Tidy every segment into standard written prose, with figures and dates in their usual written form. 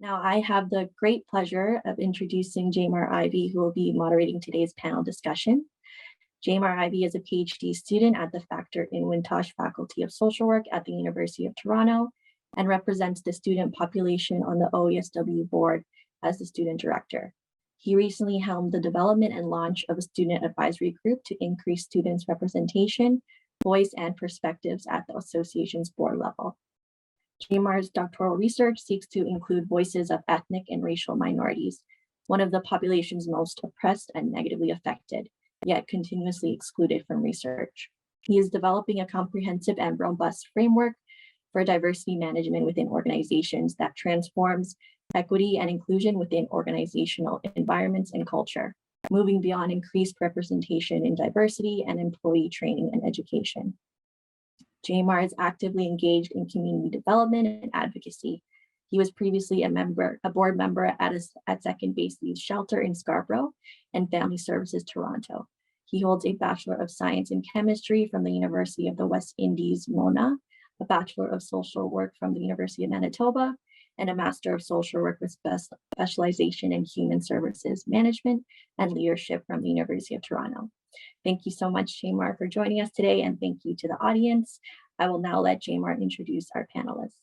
Now, I have the great pleasure of introducing Jaemar Ivey, who will be moderating today's panel discussion. Jaemar Ivey is a PhD student at the Factor in Wintosh Faculty of Social Work at the University of Toronto and represents the student population on the OASW board as the student director. He recently helmed the development and launch of a student advisory group to increase students' representation, voice, and perspectives at the association's board level. Jaemar's doctoral research seeks to include voices of ethnic and racial minorities, one of the population's most oppressed and negatively affected, yet continuously excluded from research. He is developing a comprehensive and robust framework for diversity management within organizations that transforms equity and inclusion within organizational environments and culture, moving beyond increased representation in diversity and employee training and education. Jaemar is actively engaged in community development and advocacy. He was previously a board member at Second Base Youth Shelter in Scarborough and Family Services Toronto. He holds a Bachelor of Science in Chemistry from the University of the West Indies, Mona, a Bachelor of Social Work from the University of Manitoba, and a Master of Social Work with specialization in Human Services Management and Leadership from the University of Toronto. Thank you so much, Jaemar, for joining us today, and thank you to the audience. I will now let Jaemar introduce our panelists.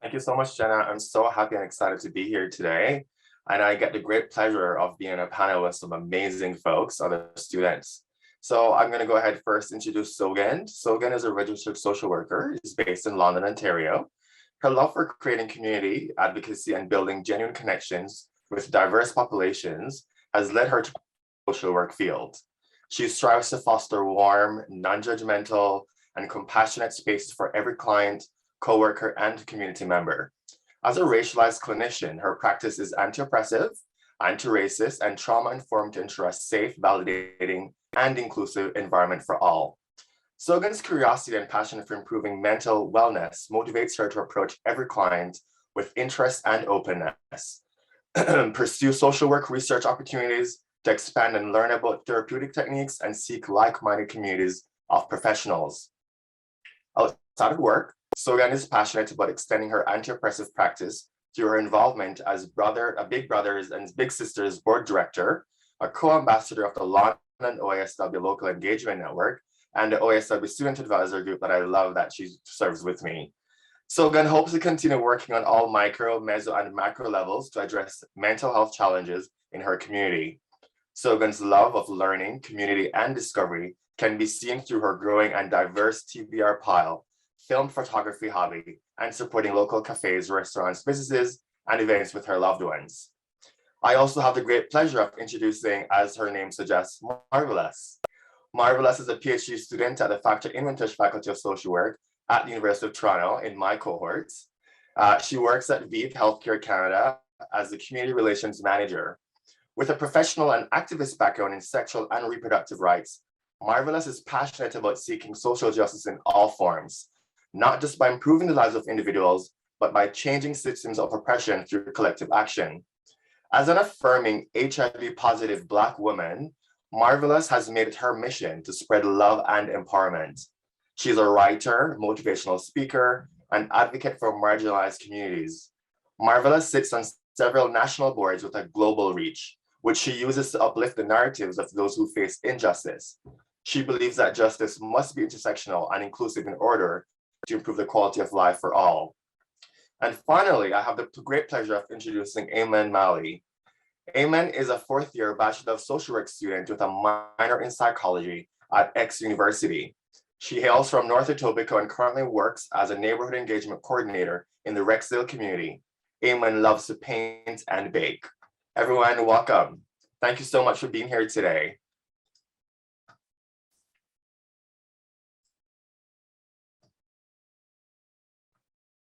Thank you so much, Jenna. I'm so happy and excited to be here today. And I get the great pleasure of being a panelist of amazing folks, other students. So I'm going to go ahead first introduce Sogan. Sogan is a registered social worker. She's based in London, Ontario. Her love for creating community, advocacy, and building genuine connections with diverse populations has led her to the social work field. She strives to foster warm, non-judgmental, and compassionate spaces for every client, coworker, and community member. As a racialized clinician, her practice is anti-oppressive, anti-racist, and trauma-informed to ensure a safe, validating, and inclusive environment for all. Sogan's curiosity and passion for improving mental wellness motivates her to approach every client with interest and openness, pursue social work research opportunities to expand and learn about therapeutic techniques, and seek like-minded communities of professionals. Outside of work, Sogan is passionate about extending her anti-oppressive practice through her involvement as a Big Brothers and Big Sisters board director, a co-ambassador of the London OASW Local Engagement Network, and the OASW Student Advisor Group that I love that she serves with me. Sogan hopes to continue working on all micro, meso, and macro levels to address mental health challenges in her community. Sogan's love of learning, community, and discovery can be seen through her growing and diverse TBR pile, film photography hobby, and supporting local cafes, restaurants, businesses, and events with her loved ones. I also have the great pleasure of introducing, as her name suggests, Marvelous. Marvelous is a PhD student at the Factor in Wintosh Faculty of Social Work at the University of Toronto in my cohort. She works at ViiV Healthcare Canada as the Community Relations Manager. With a professional and activist background in sexual and reproductive rights, Marvelous is passionate about seeking social justice in all forms, not just by improving the lives of individuals, but by changing systems of oppression through collective action. As an affirming HIV-positive Black woman, Marvelous has made it her mission to spread love and empowerment. She's a writer, motivational speaker, and advocate for marginalized communities. Marvelous sits on several national boards with a global reach, which she uses to uplift the narratives of those who face injustice. She believes that justice must be intersectional and inclusive in order to improve the quality of life for all. And finally, I have the great pleasure of introducing Ayman Mali. Ayman is a fourth-year Bachelor of Social Work student with a minor in psychology at X University. She hails from North Etobicoke and currently works as a neighborhood engagement coordinator in the Rexdale community. Ayman loves to paint and bake. Everyone, welcome. Thank you so much for being here today.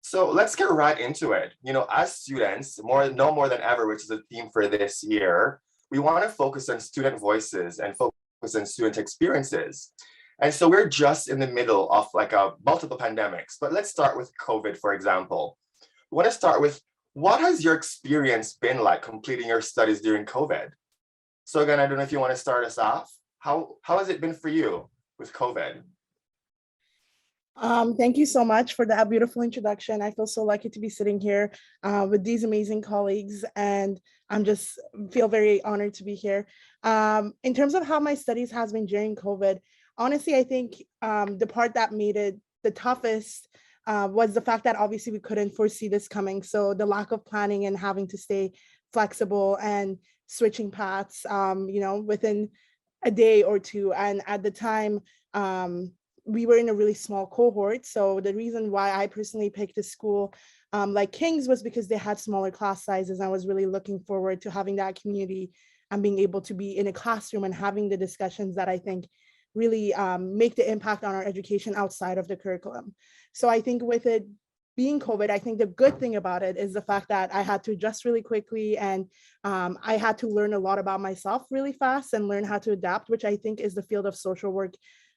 So let's get right into it. You know, as students, no more than ever, which is a theme for this year, we want to focus on student voices and focus on student experiences. And so we're just in the middle of multiple pandemics, but let's start with COVID, for example. We want to start with, what has your experience been like completing your studies during COVID? So again, I don't know if you want to start us off. How has it been for you with COVID? Thank you so much for that beautiful introduction. I feel so lucky to be sitting here with these amazing colleagues, and I'm just feel very honored to be here. In terms of how my studies has been during COVID, honestly, I think the part that made it the toughest was the fact that obviously we couldn't foresee this coming. So the lack of planning and having to stay flexible and switching paths, within a day or two. And at the time, we were in a really small cohort. So the reason why I personally picked a school like King's was because they had smaller class sizes. I was really looking forward to having that community and being able to be in a classroom and having the discussions that I think really make the impact on our education outside of the curriculum. So I think with it being COVID, I think the good thing about it is the fact that I had to adjust really quickly, and I had to learn a lot about myself really fast and learn how to adapt, which I think is the field of social work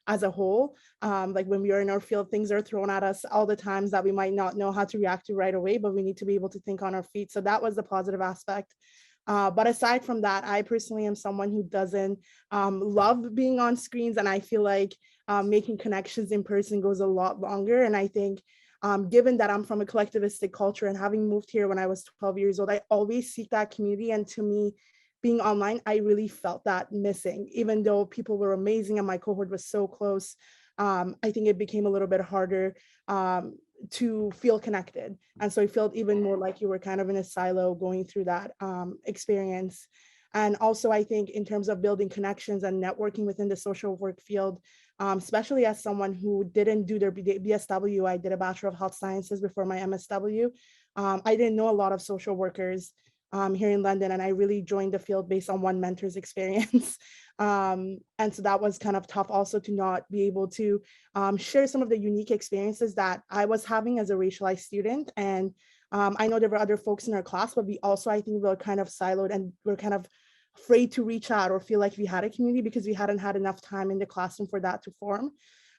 as a whole. Like when we are in our field, things are thrown at us all the times that we might not know how to react to right away, but we need to be able to think on our feet. So that was the positive aspect. But aside from that, I personally am someone who doesn't love being on screens, and I feel like making connections in person goes a lot longer. And I think given that I'm from a collectivistic culture and having moved here when I was 12 years old, I always seek that community. And to me, being online, I really felt that missing, even though people were amazing and my cohort was so close. I think it became a little bit harder to feel connected. And so it felt even more like you were kind of in a silo going through that experience. And also, I think in terms of building connections and networking within the social work field, especially as someone who didn't do their BSW, I did a Bachelor of Health Sciences before my MSW. I didn't know a lot of social workers here in London, and I really joined the field based on one mentor's experience. And so that was kind of tough also to not be able to share some of the unique experiences that I was having as a racialized student. And I know there were other folks in our class, but we also, I think, were kind of siloed and we're kind of afraid to reach out or feel like we had a community because we hadn't had enough time in the classroom for that to form.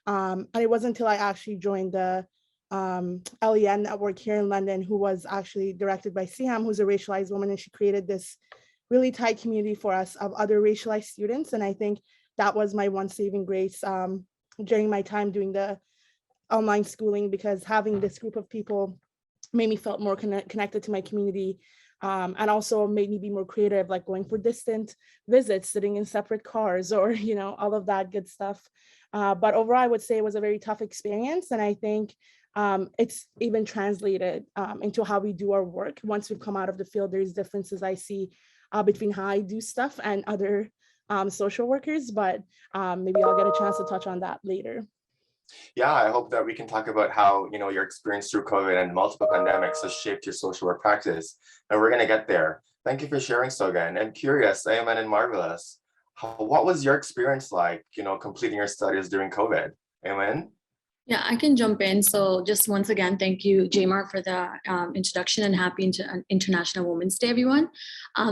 And it wasn't until I actually joined the LEN network here in London, who was actually directed by Siam, who's a racialized woman, and she created this really tight community for us of other racialized students. And I think that was my one saving grace during my time doing the online schooling, because having this group of people made me felt more connected to my community, and also made me be more creative, like going for distant visits, sitting in separate cars, or all of that good stuff. But overall, I would say it was a very tough experience, and I think it's even translated into how we do our work. Once we've come out of the field, there's differences I see between how I do stuff and other social workers, but maybe I'll get a chance to touch on that later. Yeah, I hope that we can talk about how, your experience through COVID and multiple pandemics has shaped your social work practice. And we're going to get there. Thank you for sharing, Sogan. I'm curious, Amen and Marvelous, what was your experience like, completing your studies during COVID? Amen? Yeah, I can jump in. So just once again, thank you, Jaemar, for the introduction, and happy International Women's Day, everyone.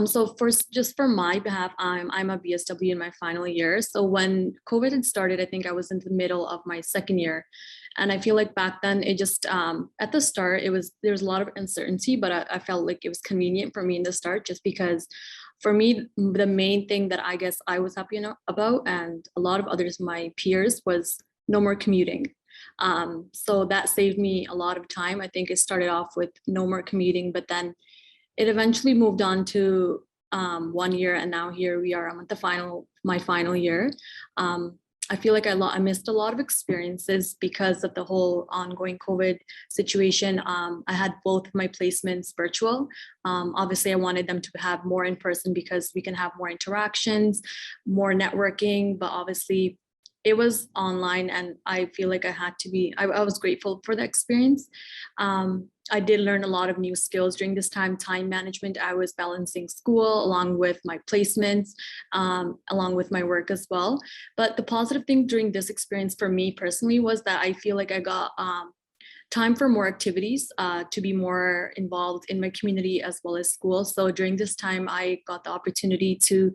So first, just for my behalf, I'm a BSW in my final year. So when COVID had started, I think I was in the middle of my second year. And I feel like back then it just, at the start, there's a lot of uncertainty, but I felt like it was convenient for me in the start, just because for me, the main thing that I guess I was happy about, and a lot of others, my peers, was no more commuting. So that saved me a lot of time. I think it started off with no more commuting, but then it eventually moved on to 1 year, and now here we are. I'm at my final year. I feel like I missed a lot of experiences because of the whole ongoing COVID situation. I had both of my placements virtual. Obviously, I wanted them to have more in person because we can have more interactions, more networking, but obviously it was online, and I feel like I was grateful for the experience. I did learn a lot of new skills during this time management. I was balancing school along with my placements, along with my work as well. But the positive thing during this experience for me personally was that I feel like I got time for more activities, to be more involved in my community as well as school. So during this time, I got the opportunity to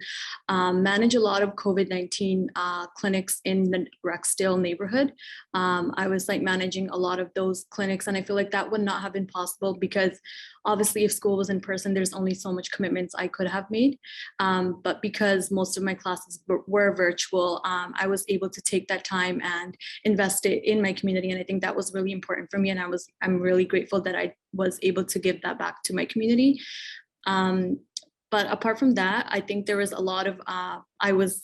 manage a lot of COVID-19 clinics in the Rexdale neighborhood. I was like managing a lot of those clinics, and I feel like that would not have been possible because obviously if school was in person, there's only so much commitments I could have made. But because most of my classes were virtual, I was able to take that time and invest it in my community. And I think that was really important for me. And I'm really grateful that I was able to give that back to my community. But apart from that, I think there was a lot of, I was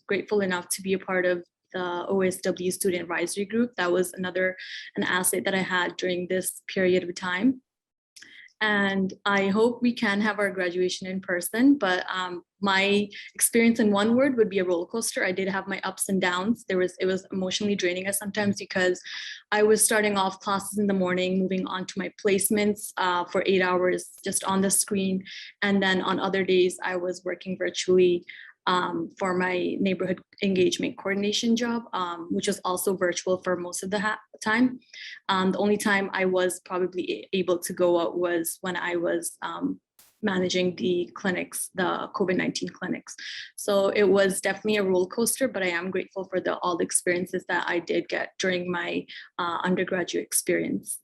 grateful enough to be a part of the OASW Student Advisory Group. That was an asset that I had during this period of time. And I hope we can have our graduation in person, but my experience in one word would be a roller coaster. I did have my ups and downs. It was emotionally draining at sometimes because I was starting off classes in the morning, moving on to my placements for 8 hours just on the screen. And then on other days, I was working virtually for my neighborhood engagement coordination job, which was also virtual for most of the time. The only time I was probably able to go out was when I was managing the clinics, the COVID-19 clinics. So it was definitely a roller coaster, but I am grateful for all the experiences that I did get during my undergraduate experience.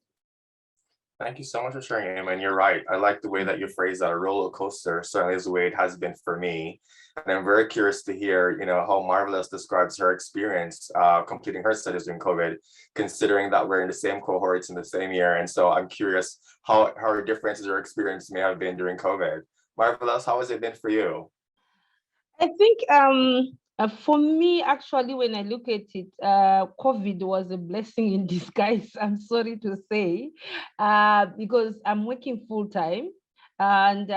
Thank you so much for sharing, Emma. And you're right. I like the way that you phrase that, a roller coaster. Certainly is the way it has been for me. And I'm very curious to hear, how Marvelous describes her experience completing her studies during COVID, considering that we're in the same cohorts in the same year. And so I'm curious how differences or experience may have been during COVID. Marvelous, how has it been for you? I think for me, actually, when I look at it, COVID was a blessing in disguise, I'm sorry to say, because I'm working full time and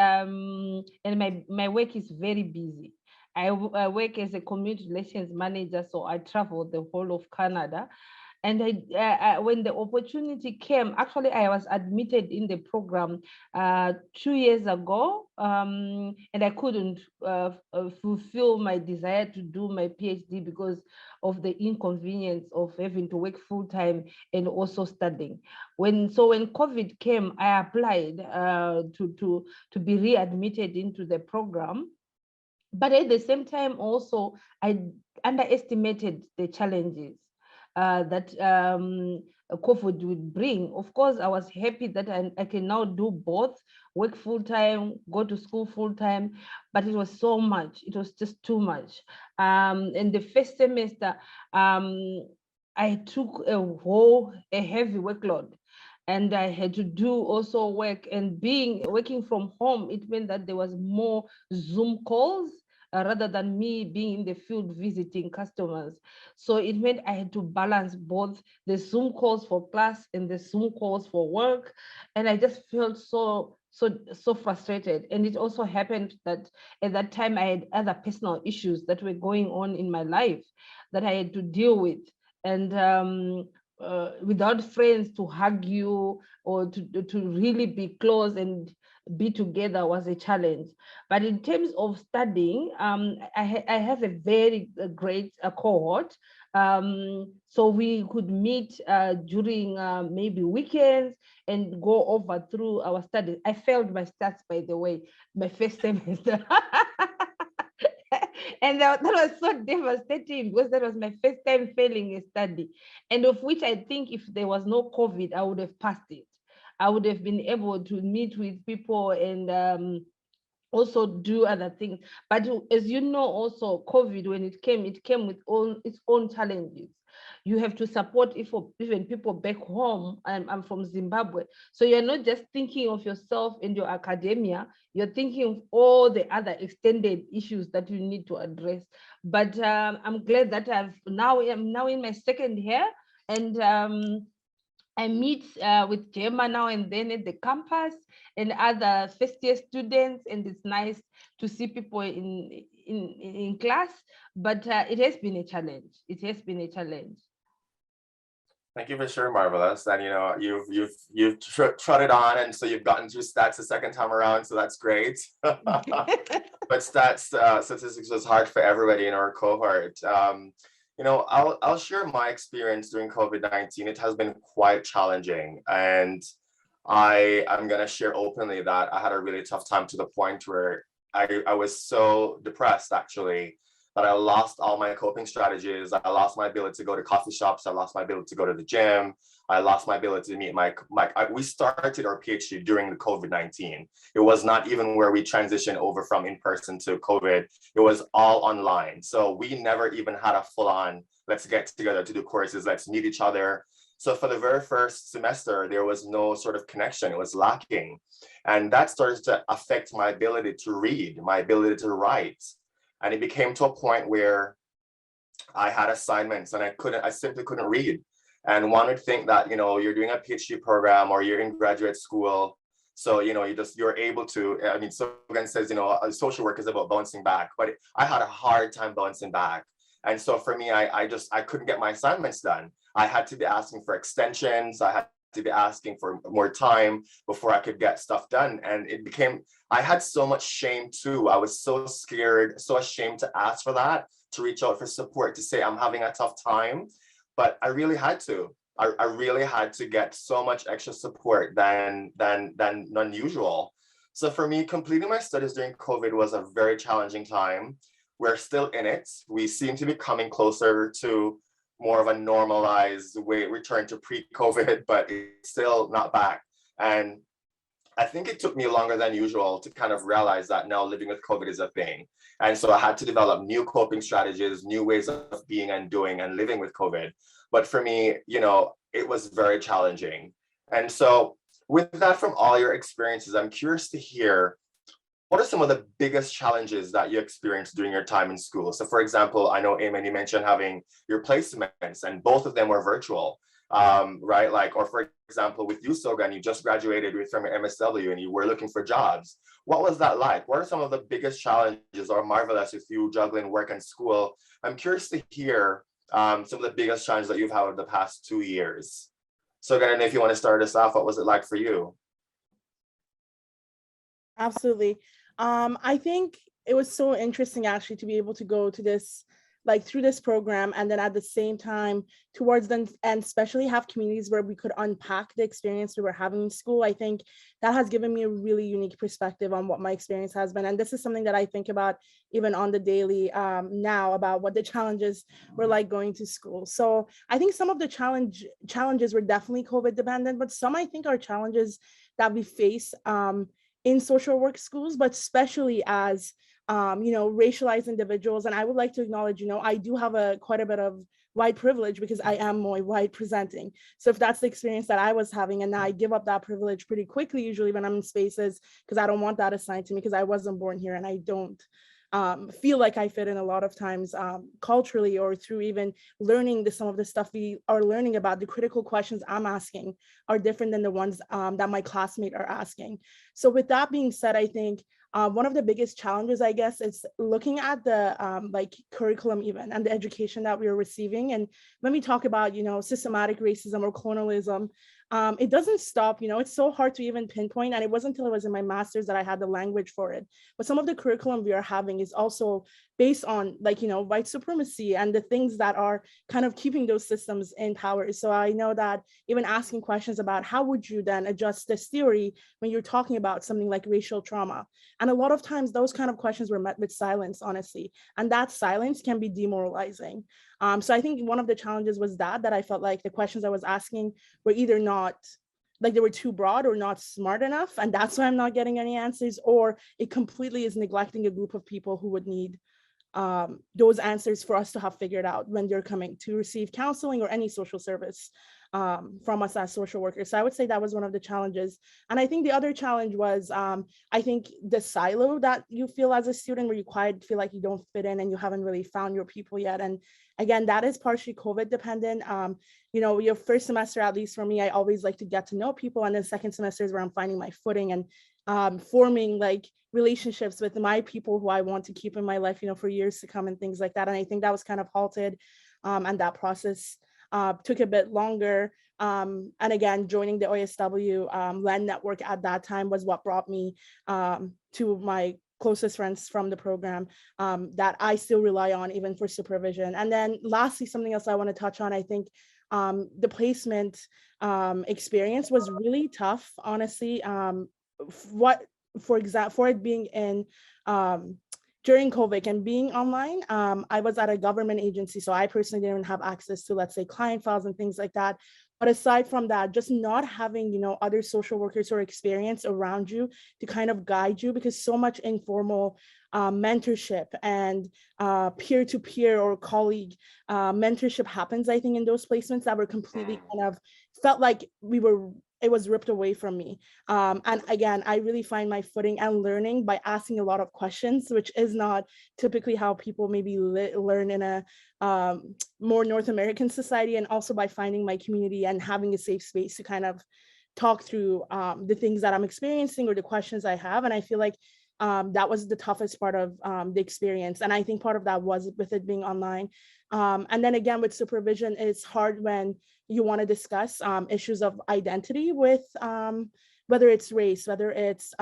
my work is very busy. I work as a community relations manager, so I travel the whole of Canada. And when the opportunity came, actually, I was admitted in the program 2 years ago, and I couldn't fulfill my desire to do my PhD because of the inconvenience of having to work full time and also studying. When COVID came, I applied to be readmitted into the program. But at the same time, also, I underestimated the challenges that COVID would bring. Of course, I was happy that I can now do both, work full-time, go to school full-time, but it was so much. It was just too much. In the first semester, I took a heavy workload. And I had to do also work, and working from home, it meant that there was more Zoom calls rather than me being in the field visiting customers. So it meant I had to balance both the Zoom calls for class and the Zoom calls for work. And I just felt so frustrated. And it also happened that at that time I had other personal issues that were going on in my life that I had to deal with. And without friends to hug you or to really be close and be together was a challenge. But in terms of studying, I have a very great cohort. So we could meet during maybe weekends and go over through our studies. I failed my stats, by the way, my first semester. And that was so devastating because that was my first time failing a study, and of which I think if there was no COVID, I would have passed it. I would have been able to meet with people and also do other things. But as you know, also COVID, when it came with its own challenges. You have to support even people back home. I'm from Zimbabwe. So you're not just thinking of yourself and your academia, you're thinking of all the other extended issues that you need to address. But I'm glad that I'm now in my second year, and I meet with Jaemar now and then at the campus and other first-year students, and it's nice to see people in class. But it has been a challenge. It has been a challenge. Thank you for sharing, Marvelous. And you've trotted on, and so you've gotten through stats the second time around, so that's great. But statistics was hard for everybody in our cohort. I'll share my experience during COVID-19. It has been quite challenging, and I'm gonna share openly that I had a really tough time to the point where I was so depressed actually that I lost all my coping strategies. I lost my ability to go to coffee shops. I lost my ability to go to the gym. I lost my ability to meet we started our PhD during the COVID-19. It was not even where we transitioned over from in-person to COVID. It was all online. So we never even had a full-on, let's get together to do courses, let's meet each other. So for the very first semester, there was no sort of connection. It was lacking. And that started to affect my ability to read, my ability to write. And it became to a point where I had assignments and I simply couldn't read. And one would think that, you're doing a PhD program or you're in graduate school. So, you're able to, I mean, Sogan says, social work is about bouncing back, but I had a hard time bouncing back. And so for me, I couldn't get my assignments done. I had to be asking for extensions. I had to be asking for more time before I could get stuff done. And I had so much shame too. I was so scared, so ashamed to ask for that, to reach out for support, to say I'm having a tough time. But I really had to. I really had to get so much extra support than unusual. So for me, completing my studies during COVID was a very challenging time. We're still in it. We seem to be coming closer to more of a normalized way, return to pre-COVID, but it's still not back. And I think it took me longer than usual to kind of realize that now living with COVID is a thing. And so I had to develop new coping strategies, new ways of being and doing and living with COVID. But for me, it was very challenging. And so with that, from all your experiences, I'm curious to hear, what are some of the biggest challenges that you experienced during your time in school? So for example, I know, Eamon, you mentioned having your placements and both of them were virtual, right? Or for example, with you, Sogan, you just graduated from your MSW and you were looking for jobs. What was that like? What are some of the biggest challenges or marvelous with you juggling work and school? I'm curious to hear some of the biggest challenges that you've had over the past 2 years. Sogan, I don't know if you want to start us off, what was it like for you? Absolutely. I think it was so interesting actually to be able to go to this, through this program, and then at the same time towards them, and especially have communities where we could unpack the experience we were having in school. I think that has given me a really unique perspective on what my experience has been. And this is something that I think about even on the daily now, about what the challenges were like going to school. So I think some of the challenges were definitely COVID dependent, but some I think are challenges that we face in social work schools, but especially as racialized individuals. And I would like to acknowledge, I do have quite a bit of white privilege because I am more white presenting. So if that's the experience that I was having, and I give up that privilege pretty quickly, usually when I'm in spaces, because I don't want that assigned to me, because I wasn't born here and I don't feel like I fit in a lot of times culturally, or through even learning some of the stuff we are learning about. The critical questions I'm asking are different than the ones that my classmates are asking. So with that being said, I think one of the biggest challenges, I guess, is looking at the curriculum even, and the education that we are receiving. And when we talk about, systematic racism or colonialism, it doesn't stop. It's so hard to even pinpoint. And it wasn't until I was in my master's that I had the language for it. But some of the curriculum we are having is also based on white supremacy and the things that are kind of keeping those systems in power. So I know that even asking questions about how would you then adjust this theory when you're talking about something like racial trauma. And a lot of times those kind of questions were met with silence, honestly. And that silence can be demoralizing. So I think one of the challenges was that I felt like the questions I was asking were either not, they were too broad or not smart enough. And that's why I'm not getting any answers, or it completely is neglecting a group of people who would need those answers for us to have figured out when they're coming to receive counseling or any social service from us as social workers. So I would say that was one of the challenges. And I think the other challenge was, I think the silo that you feel as a student, where you quite feel like you don't fit in and you haven't really found your people yet. And again, that is partially COVID dependent. Your first semester, at least for me, I always like to get to know people. And then second semester is where I'm finding my footing and forming relationships with my people who I want to keep in my life, for years to come and things like that. And I think that was kind of halted. And that process took a bit longer. And again, joining the OASW LEN network at that time was what brought me to my closest friends from the program that I still rely on even for supervision. And then lastly, something else I want to touch on, I think the placement experience was really tough, honestly. For it being in during COVID and being online, I was at a government agency, so I personally didn't have access to, let's say, client files and things like that. But aside from that, just not having, other social workers or experience around you to kind of guide you, because so much informal mentorship and peer-to-peer or colleague mentorship happens, I think, in those placements that were completely kind of felt like it was ripped away from me. And again, I really find my footing and learning by asking a lot of questions, which is not typically how people maybe learn in a more North American society, and also by finding my community and having a safe space to kind of talk through the things that I'm experiencing or the questions I have. And I feel like that was the toughest part of the experience. And I think part of that was with it being online. And then again, with supervision, it's hard when you want to discuss issues of identity with whether it's race, whether it's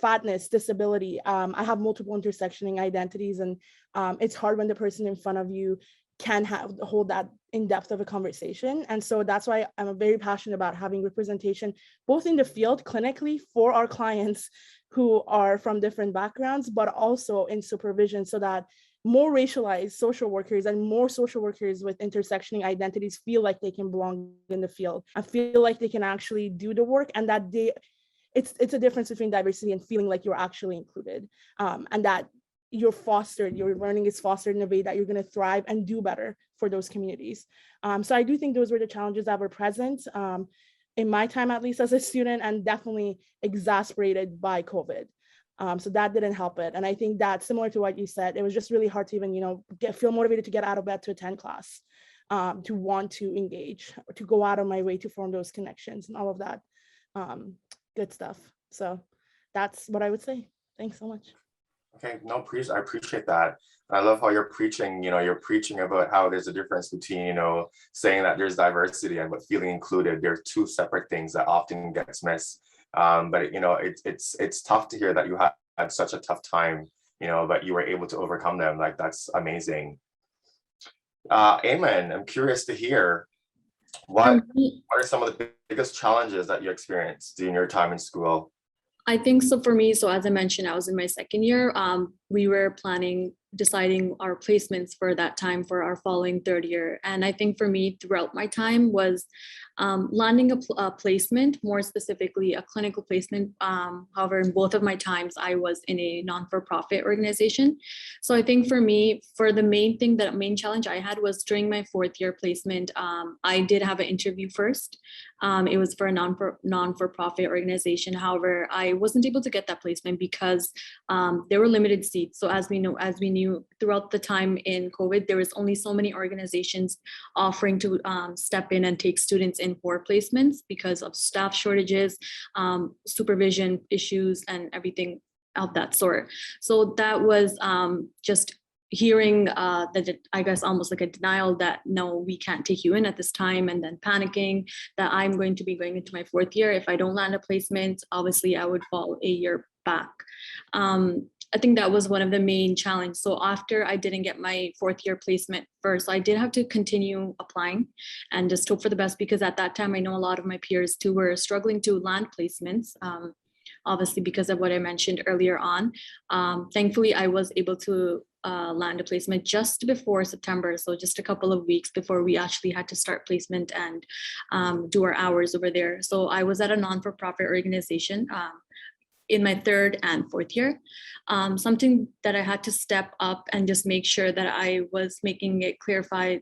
fatness, disability. I have multiple intersectioning identities, and it's hard when the person in front of you can hold that in depth of a conversation. And so that's why I'm very passionate about having representation, both in the field clinically for our clients who are from different backgrounds, but also in supervision, so that more racialized social workers and more social workers with intersectioning identities feel like they can belong in the field and feel like they can actually do the work, and that it's a difference between diversity and feeling like you're actually included, and that your learning is fostered in a way that you're going to thrive and do better for those communities. So I do think those were the challenges that were present in my time, at least as a student, and definitely exacerbated by COVID. So that didn't help it. And I think that, similar to what you said, it was just really hard to even, feel motivated to get out of bed to attend class, to want to engage, to go out of my way to form those connections and all of that good stuff. So that's what I would say. Thanks so much. Okay, no, I appreciate that. I love how you're preaching, you're preaching about how there's a difference between, saying that there's diversity and but feeling included. They're two separate things that often gets missed. But it's tough to hear that you had such a tough time, but you were able to overcome them. Like, that's amazing. Eamon, I'm curious to hear what are some of the biggest challenges that you experienced during your time in school? I think so for me, so as I mentioned, I was in my second year. We were deciding our placements for that time for our following third year. And I think for me throughout my time was landing a placement, more specifically a clinical placement. However, in both of my times, I was in a non-for-profit organization. So I think for me, for the main challenge I had was during my fourth year placement, I did have an interview first. It was for a non-for-profit organization. However, I wasn't able to get that placement because there were limited seats. So as we knew throughout the time in COVID, there was only so many organizations offering to step in and take students in for placements because of staff shortages, supervision issues, and everything of that sort. So that was just hearing that, I guess, almost like a denial that no, we can't take you in at this time, and then panicking that I'm going to be going into my fourth year. If I don't land a placement, obviously I would fall a year back. I think that was one of the main challenges. So after I didn't get my fourth year placement first, I did have to continue applying and just hope for the best, because at that time I know a lot of my peers too were struggling to land placements. Obviously because of what I mentioned earlier on. Thankfully, I was able to land a placement just before September. So just a couple of weeks before we actually had to start placement and do our hours over there. So I was at a non-for-profit organization in my third and fourth year. Something that I had to step up and just make sure that I was making it clarifying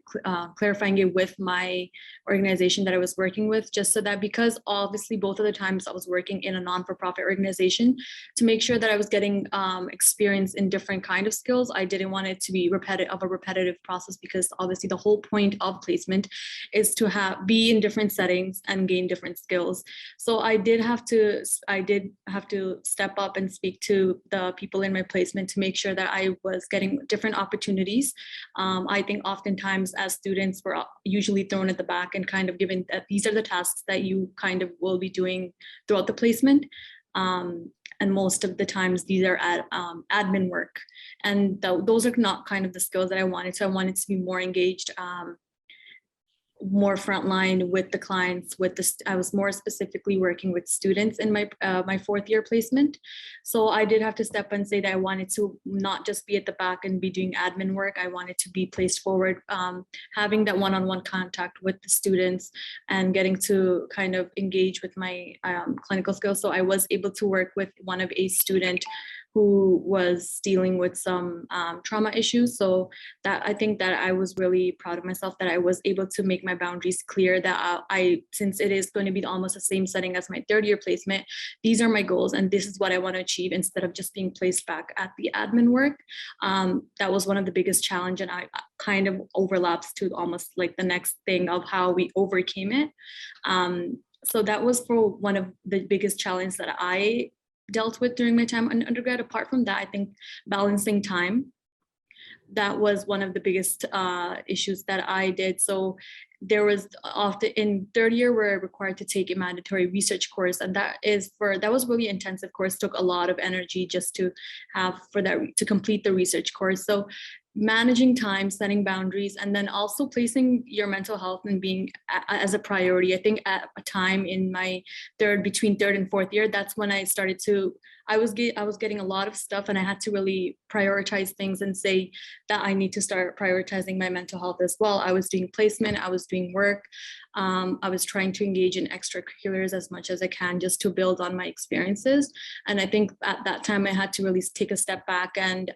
it with my organization that I was working with, just so that, because obviously both of the times I was working in a non-for-profit organization, to make sure that I was getting experience in different kind of skills. I didn't want it to be a repetitive process, because obviously the whole point of placement is to be in different settings and gain different skills. So I did have to step up and speak to the people in my placement to make sure that I was getting different opportunities. I think oftentimes as students, we're usually thrown at the back and kind of given that these are the tasks that you kind of will be doing throughout the placement. And most of the times these are admin work. And those are not kind of the skills that I wanted. So I wanted to be more engaged, more frontline with the clients. I was more specifically working with students in my my fourth year placement. So I did have to step and say that I wanted to not just be at the back and be doing admin work. I wanted to be placed forward, having that one-on-one contact with the students and getting to kind of engage with my clinical skills. So I was able to work with one of a student who was dealing with some trauma issues. So that I think that I was really proud of myself that I was able to make my boundaries clear, that since it is going to be almost the same setting as my third year placement, these are my goals and this is what I want to achieve, instead of just being placed back at the admin work. That was one of the biggest challenge, and I kind of overlaps to almost like the next thing of how we overcame it. So that was for one of the biggest challenges that I dealt with during my time in undergrad. Apart from that, I think balancing time, that was one of the biggest issues that I did. So there was often in third year, we're required to take a mandatory research course, and that was really intensive course, took a lot of energy just to complete the research course. So managing time, setting boundaries, and then also placing your mental health and being as a priority. I think at a time in my between third and fourth year, that's when I started to, I was getting a lot of stuff, and I had to really prioritize things and say that I need to start prioritizing my mental health as well. I was doing placement, I was doing work. I was trying to engage in extracurriculars as much as I can just to build on my experiences. And I think at that time I had to really take a step back and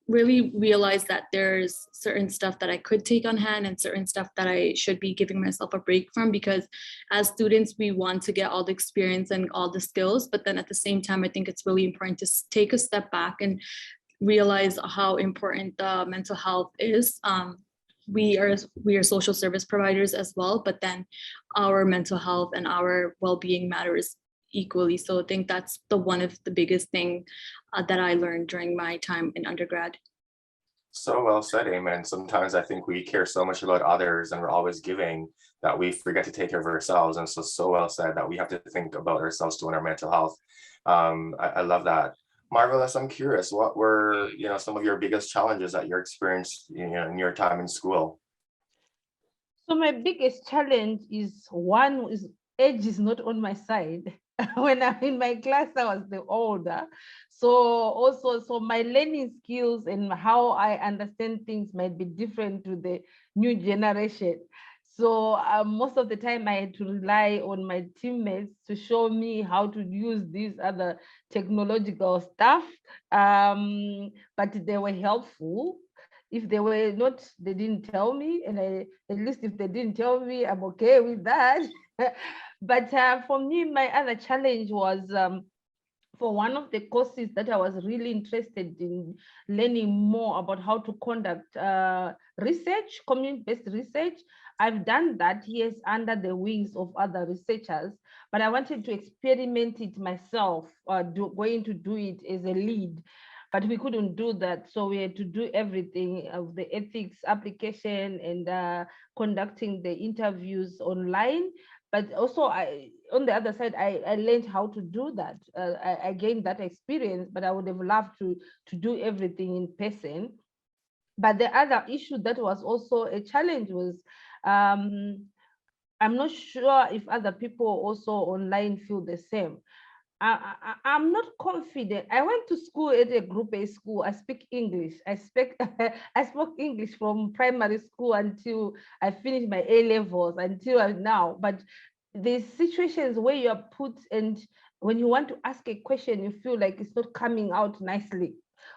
really realize that there's certain stuff that I could take on hand and certain stuff that I should be giving myself a break from, because as students, we want to get all the experience and all the skills, but then at the same time, I think it's really important to take a step back and realize how important the mental health is. We are social service providers as well, but then our mental health and our well-being matters equally. So I think that's one of the biggest thing that I learned during my time in undergrad. So well said, Amen. Sometimes I think we care so much about others and we're always giving that we forget to take care of ourselves. And so well said that we have to think about ourselves too and our mental health. I love that. Marvelous. I'm curious, what were some of your biggest challenges that you experienced in your time in school? So my biggest challenge is age is not on my side. When I'm in my class, I was the older. So my learning skills and how I understand things might be different to the new generation. So most of the time I had to rely on my teammates to show me how to use these other technological stuff. But they were helpful. If they were not, they didn't tell me. And at least if they didn't tell me, I'm okay with that. But for me, my other challenge was for one of the courses that I was really interested in learning more about how to conduct research, community-based research. I've done that, yes, under the wings of other researchers, but I wanted to experiment it myself, going to do it as a lead. But we couldn't do that. So we had to do everything of the ethics application and conducting the interviews online. But also, on the other side, I learned how to do that. I gained that experience, but I would have loved to do everything in person. But the other issue that was also a challenge was, I'm not sure if other people also online feel the same. I'm not confident. I went to school at a group A school. I speak English. I spoke English from primary school until I finished my A levels until now. But there's situations where you are put, and when you want to ask a question, you feel like it's not coming out nicely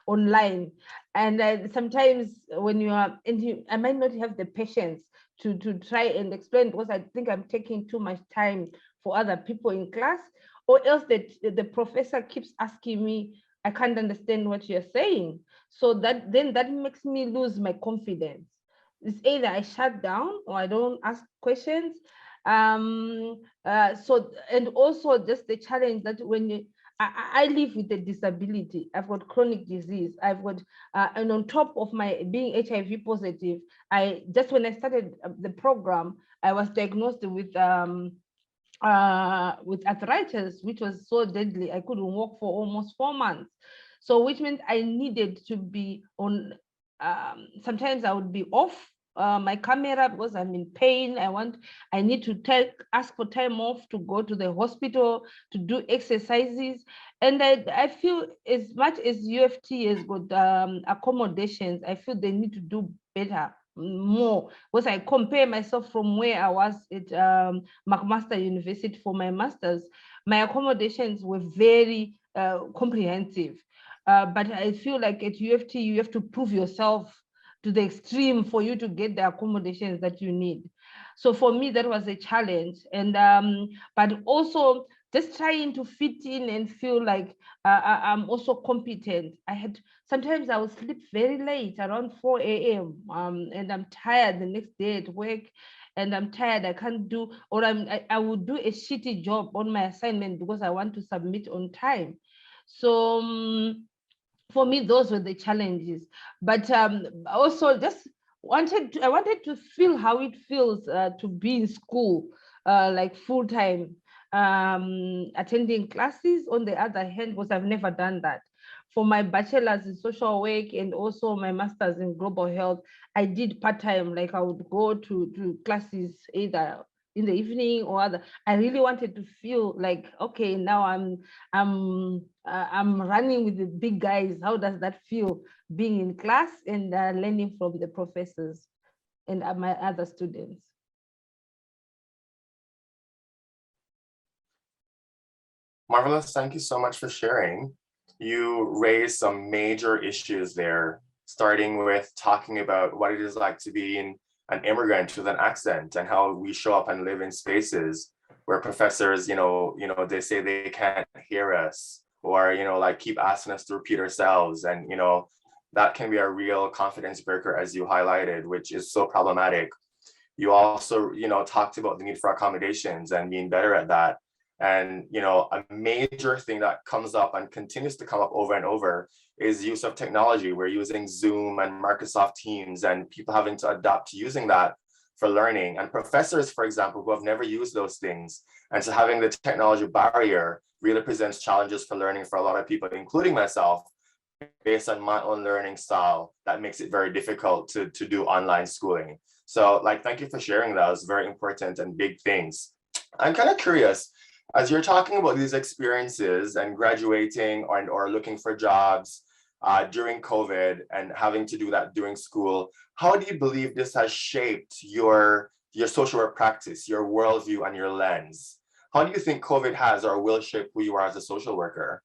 online. And sometimes when I might not have the patience to try and explain, because I think I'm taking too much time for other people in class. Or else the professor keeps asking me, I can't understand what you're saying. So that makes me lose my confidence. It's either I shut down or I don't ask questions. So, and also just the challenge that when I live with a disability, I've got chronic disease, I've got, and on top of my being HIV positive, when I started the program, I was diagnosed with with arthritis, which was so deadly. I couldn't walk for almost 4 months. So which meant I needed to be on, sometimes I would be off my camera because I'm in pain. I need to ask for time off to go to the hospital to do exercises. And I feel as much as UFT has got accommodations, I feel they need to do better, more, because I compare myself from where I was at McMaster University for my master's. My accommodations were very comprehensive. But I feel like at UFT, you have to prove yourself to the extreme for you to get the accommodations that you need. So for me, that was a challenge. And but also just trying to fit in and feel like I'm also competent. Sometimes I would sleep very late, around 4 a.m. And I'm tired the next day at work, and I'm tired, I can't do, or I would do a shitty job on my assignment because I want to submit on time. So for me, those were the challenges. But also just I wanted to feel how it feels to be in school, like full time, attending classes on the other hand, because I've never done that. For my bachelor's in social work and also my master's in global health, I did part-time, like I would go to classes either in the evening or other. I really wanted to feel like, okay, now I'm running with the big guys. How does that feel, being in class and learning from the professors and my other students? Marvelous, thank you so much for sharing. You raised some major issues there, starting with talking about what it is like to be an immigrant with an accent and how we show up and live in spaces where professors, they say they can't hear us, or, like keep asking us to repeat ourselves. And, that can be a real confidence breaker, as you highlighted, which is so problematic. You also, talked about the need for accommodations and being better at that. And, a major thing that comes up and continues to come up over and over is use of technology. We're using Zoom and Microsoft Teams, and people having to adapt to using that for learning. And professors, for example, who have never used those things. And so having the technology barrier really presents challenges for learning for a lot of people, including myself, based on my own learning style. That makes it very difficult to do online schooling. So thank you for sharing those very important and big things. I'm kind of curious, as you're talking about these experiences and graduating or looking for jobs during COVID and having to do that during school, how do you believe this has shaped your social work practice, your worldview, and your lens? How do you think COVID has or will shape who you are as a social worker?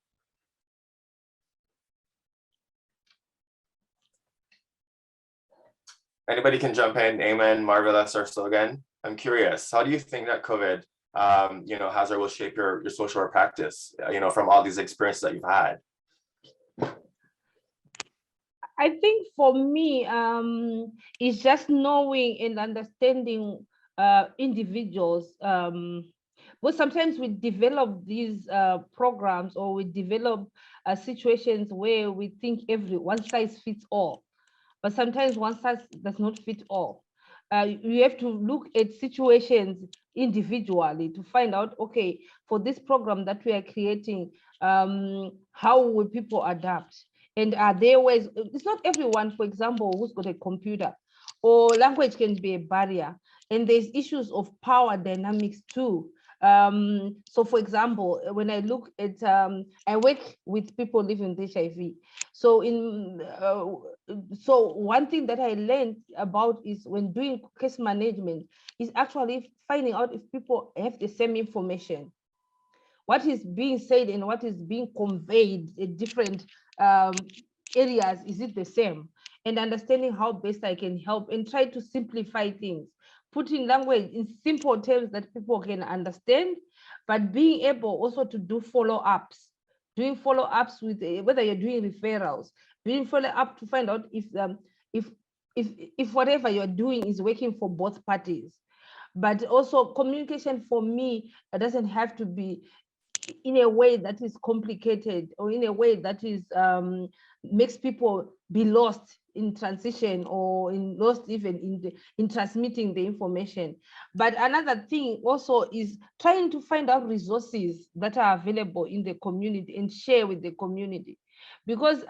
Anybody can jump in, Amen, Marvelous, or Slogan. I'm curious, how do you think that COVID has or will shape your social work practice, from all these experiences that you've had? I think for me, it's just knowing and understanding individuals. But sometimes we develop these programs, or we develop situations where we think one size fits all. But sometimes one size does not fit all. You have to look at situations individually to find out, okay, for this program that we are creating, how will people adapt? And are there ways? It's not everyone, for example, who's got a computer, or language can be a barrier. And there's issues of power dynamics too. So for example, when I look at, I work with people living with HIV. So so one thing that I learned about is when doing case management is actually finding out if people have the same information. What is being said and what is being conveyed in different areas, is it the same? And understanding how best I can help and try to simplify things, putting language in simple terms that people can understand, but being able also to do follow-ups, doing follow-ups with whether you're doing referrals, doing follow-up to find out if whatever you're doing is working for both parties. But also communication for me, it doesn't have to be in a way that is complicated, or in a way that is makes people be lost in transition, or lost even in transmitting the information. But another thing also is trying to find out resources that are available in the community and share with the community. Because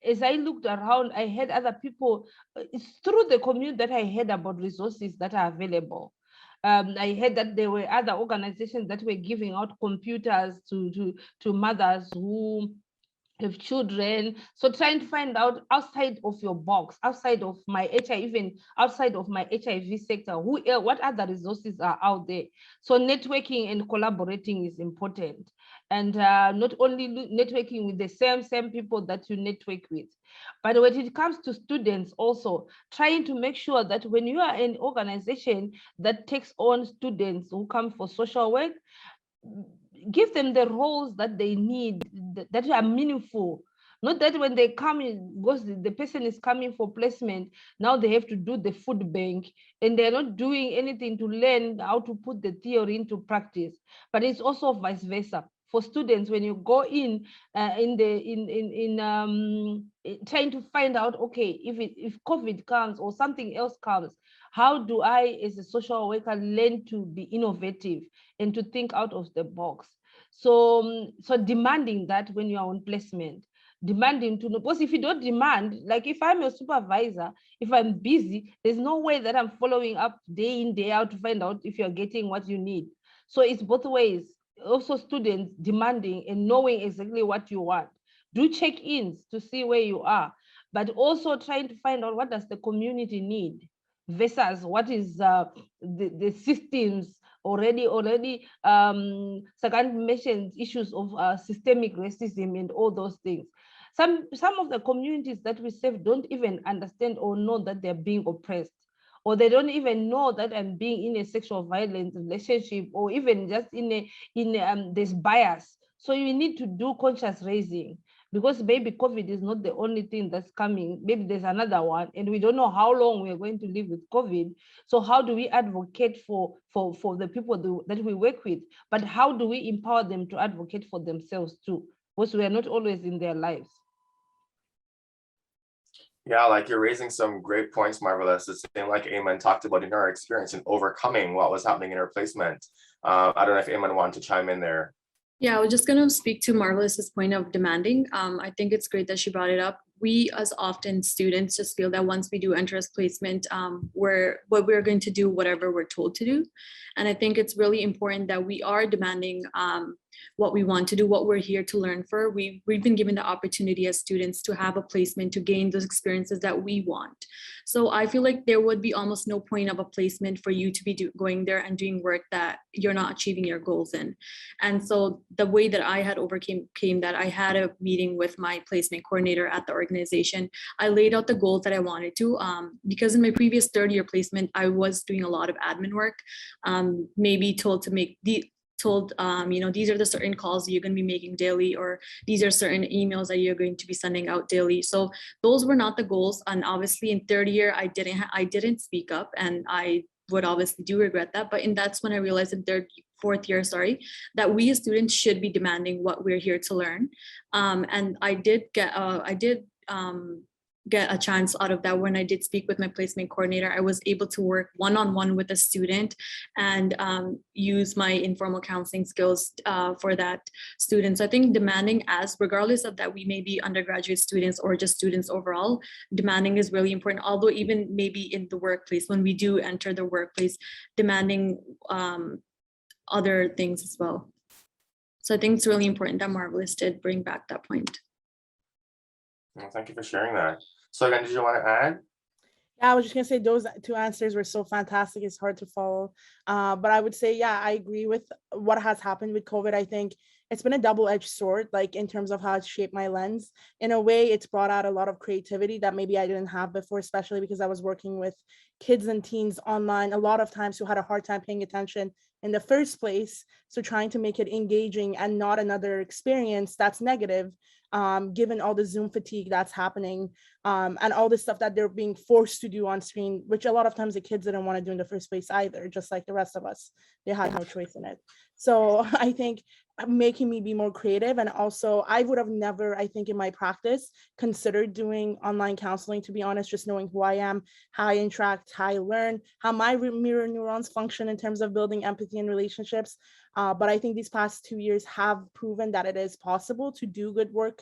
as I looked around, I heard other people, it's through the community that I heard about resources that are available. I heard that there were other organizations that were giving out computers to mothers who have children. So trying to find out outside of your box, outside of my HIV, even outside of my HIV sector, what other resources are out there. So networking and collaborating is important. And not only networking with the same people that you network with, but when it comes to students also, trying to make sure that when you are an organization that takes on students who come for social work, give them the roles that they need, that are meaningful. Not that when they come in, because the person is coming for placement, now they have to do the food bank, and they're not doing anything to learn how to put the theory into practice. But it's also vice versa. For students, when you go in trying to find out, okay, if COVID comes or something else comes, how do I, as a social worker, learn to be innovative and to think out of the box? So demanding that when you are on placement, demanding to know, because if you don't demand, like if I'm your supervisor, if I'm busy, there's no way that I'm following up day in, day out to find out if you're getting what you need. So it's both ways. Also students demanding and knowing exactly what you want. Do check-ins to see where you are, but also trying to find out what does the community need versus what is the systems already Sagan mentioned issues of systemic racism and all those things. Some of the communities that we serve don't even understand or know that they're being oppressed, or they don't even know that I'm being in a sexual violence relationship, or even just there's bias. So you need to do conscious raising, because maybe COVID is not the only thing that's coming. Maybe there's another one, and we don't know how long we're going to live with COVID. So how do we advocate for the people that we work with? But how do we empower them to advocate for themselves too? Because we are not always in their lives. Yeah, like you're raising some great points, Marvelous. The same like Eamon talked about in her experience in overcoming what was happening in her placement. I don't know if Eamon wanted to chime in there. Yeah, I was just going to speak to Marvelous's point of demanding. I think it's great that she brought it up. We, as often students, just feel that once we do enter as placement, we're going to do whatever we're told to do. And I think it's really important that we are demanding what we want to do, what we're here to learn for. We've been given the opportunity as students to have a placement, to gain those experiences that we want. So I feel like there would be almost no point of a placement for you to be going there and doing work that you're not achieving your goals in. And so the way that I had overcame that, I had a meeting with my placement coordinator at the organization. I laid out the goals that I wanted to, because in my previous third-year placement, I was doing a lot of admin work, maybe told to make these are the certain calls you're going to be making daily, or these are certain emails that you're going to be sending out daily. So those were not the goals. And obviously in third year, I didn't speak up, and I would obviously do regret that. But that's when I realized in fourth year, that we as students should be demanding what we're here to learn. And I did get a chance out of that when I did speak with my placement coordinator. I was able to work one-on-one with a student and use my informal counseling skills for that student. So I think demanding, regardless of that we may be undergraduate students or just students overall, demanding is really important. Although even maybe in the workplace, when we do enter the workplace, demanding other things as well. So I think it's really important that Marvelous did bring back that point. Well, thank you for sharing that. So again, did you want to add? Yeah, I was just gonna say those two answers were so fantastic. It's hard to follow, but I would say, yeah, I agree with what has happened with COVID. I think it's been a double-edged sword, like in terms of how it's shaped my lens. In a way, it's brought out a lot of creativity that maybe I didn't have before, especially because I was working with kids and teens online a lot of times who had a hard time paying attention in the first place. So trying to make it engaging and not another experience that's negative, given all the Zoom fatigue that's happening, and all the stuff that they're being forced to do on screen, which a lot of times the kids didn't want to do in the first place either, just like the rest of us. They had no choice in it. So I think making me be more creative. And also I would have never, I think, in my practice considered doing online counseling, to be honest, just knowing who I am, how I interact, how I learn, how my mirror neurons function in terms of building empathy and relationships. But I think these past 2 years have proven that it is possible to do good work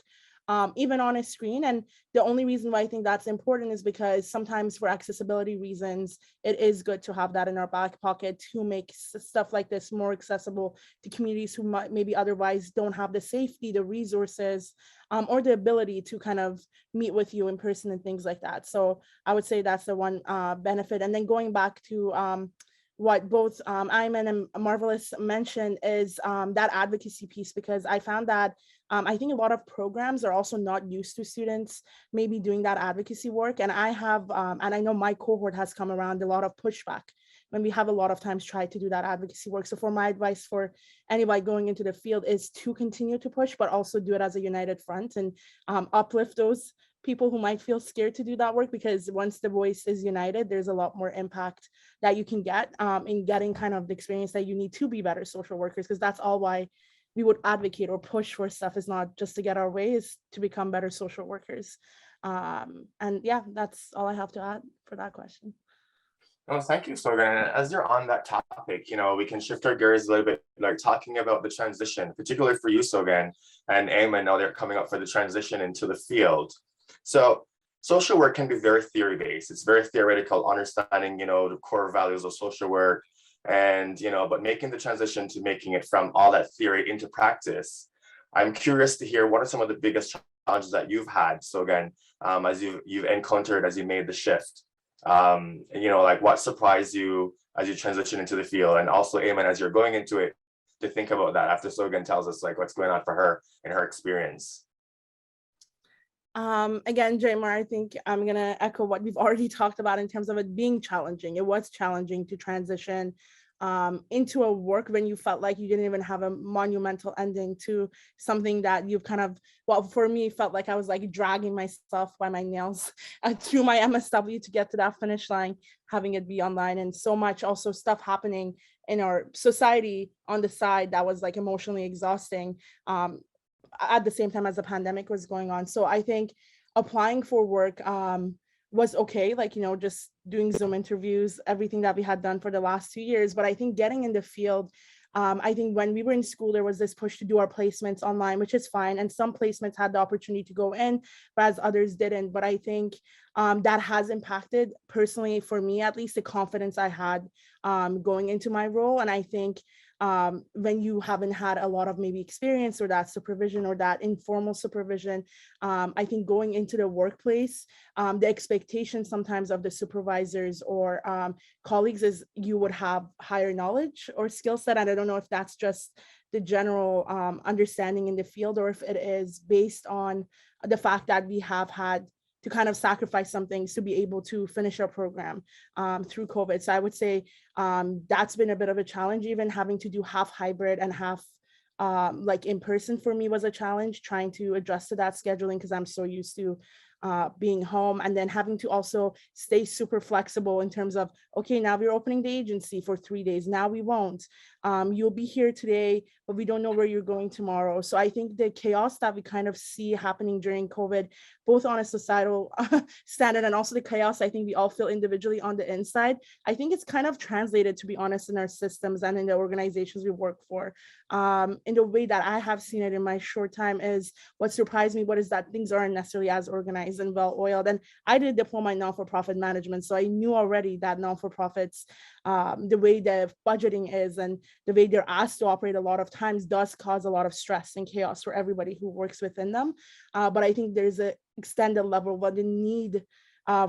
even on a screen. And the only reason why I think that's important is because sometimes for accessibility reasons, it is good to have that in our back pocket to make stuff like this more accessible to communities who might maybe otherwise don't have the safety, the resources, or the ability to kind of meet with you in person and things like that. So I would say that's the one benefit. And then going back to what both Ayman and Marvelous mentioned is that advocacy piece, because I found that I think a lot of programs are also not used to students maybe doing that advocacy work. And I have, and I know my cohort has come around a lot of pushback when we have a lot of times tried to do that advocacy work. So for my advice for anybody going into the field is to continue to push, but also do it as a united front and uplift those people who might feel scared to do that work, because once the voice is united, there's a lot more impact that you can get in getting kind of the experience that you need to be better social workers, because that's all why we would advocate or push for stuff, is not just to get our way, is to become better social workers. And yeah, that's all I have to add for that question. Oh, thank you, Sorgan. And as you're on that topic, we can shift our gears a little bit, like talking about the transition, particularly for you, Sogan, and Eamon, now they're coming up for the transition into the field. So social work can be very theory-based. It's very theoretical, understanding, the core values of social work, and, but making the transition to making it from all that theory into practice. I'm curious to hear what are some of the biggest challenges that you've had, Sogan, as you've encountered as you made the shift. Like what surprised you as you transition into the field, and also Eamon, as you're going into it, to think about that after Sogan tells us like what's going on for her and her experience. Again, Jaemar, I think I'm gonna echo what we've already talked about in terms of it being challenging. It was challenging to transition into a work when you felt like you didn't even have a monumental ending to something that you've kind of, well, for me, felt like I was like dragging myself by my nails through my MSW to get to that finish line, having it be online, and so much also stuff happening in our society on the side that was like emotionally exhausting. At the same time as the pandemic was going on. So I think applying for work was okay, like, just doing Zoom interviews, everything that we had done for the last 2 years. But I think getting in the field, I think when we were in school, there was this push to do our placements online, which is fine. And some placements had the opportunity to go in, whereas others didn't. But I think that has impacted, personally, for me at least, the confidence I had going into my role. And I think when you haven't had a lot of maybe experience or that supervision or that informal supervision, I think going into the workplace, the expectation sometimes of the supervisors or colleagues is you would have higher knowledge or skill set. And I don't know if that's just the general understanding in the field, or if it is based on the fact that we have had to kind of sacrifice some things to be able to finish our program through COVID. So I would say that's been a bit of a challenge. Even having to do half hybrid and half like in person for me was a challenge, trying to adjust to that scheduling, because I'm so used to being home, and then having to also stay super flexible in terms of, okay, now we're opening the agency for 3 days, now we won't. You'll be here today, but we don't know where you're going tomorrow. So I think the chaos that we kind of see happening during COVID, both on a societal standard and also the chaos I think we all feel individually on the inside, I think it's kind of translated, to be honest, in our systems and in the organizations we work for. In the way that I have seen it in my short time is, what surprised me, what is that things aren't necessarily as organized and well-oiled. And I did a diploma in non-for-profit management, so I knew already that non-for-profits, the way the budgeting is and the way they're asked to operate a lot of times does cause a lot of stress and chaos for everybody who works within them. But I think there's an extended level where the need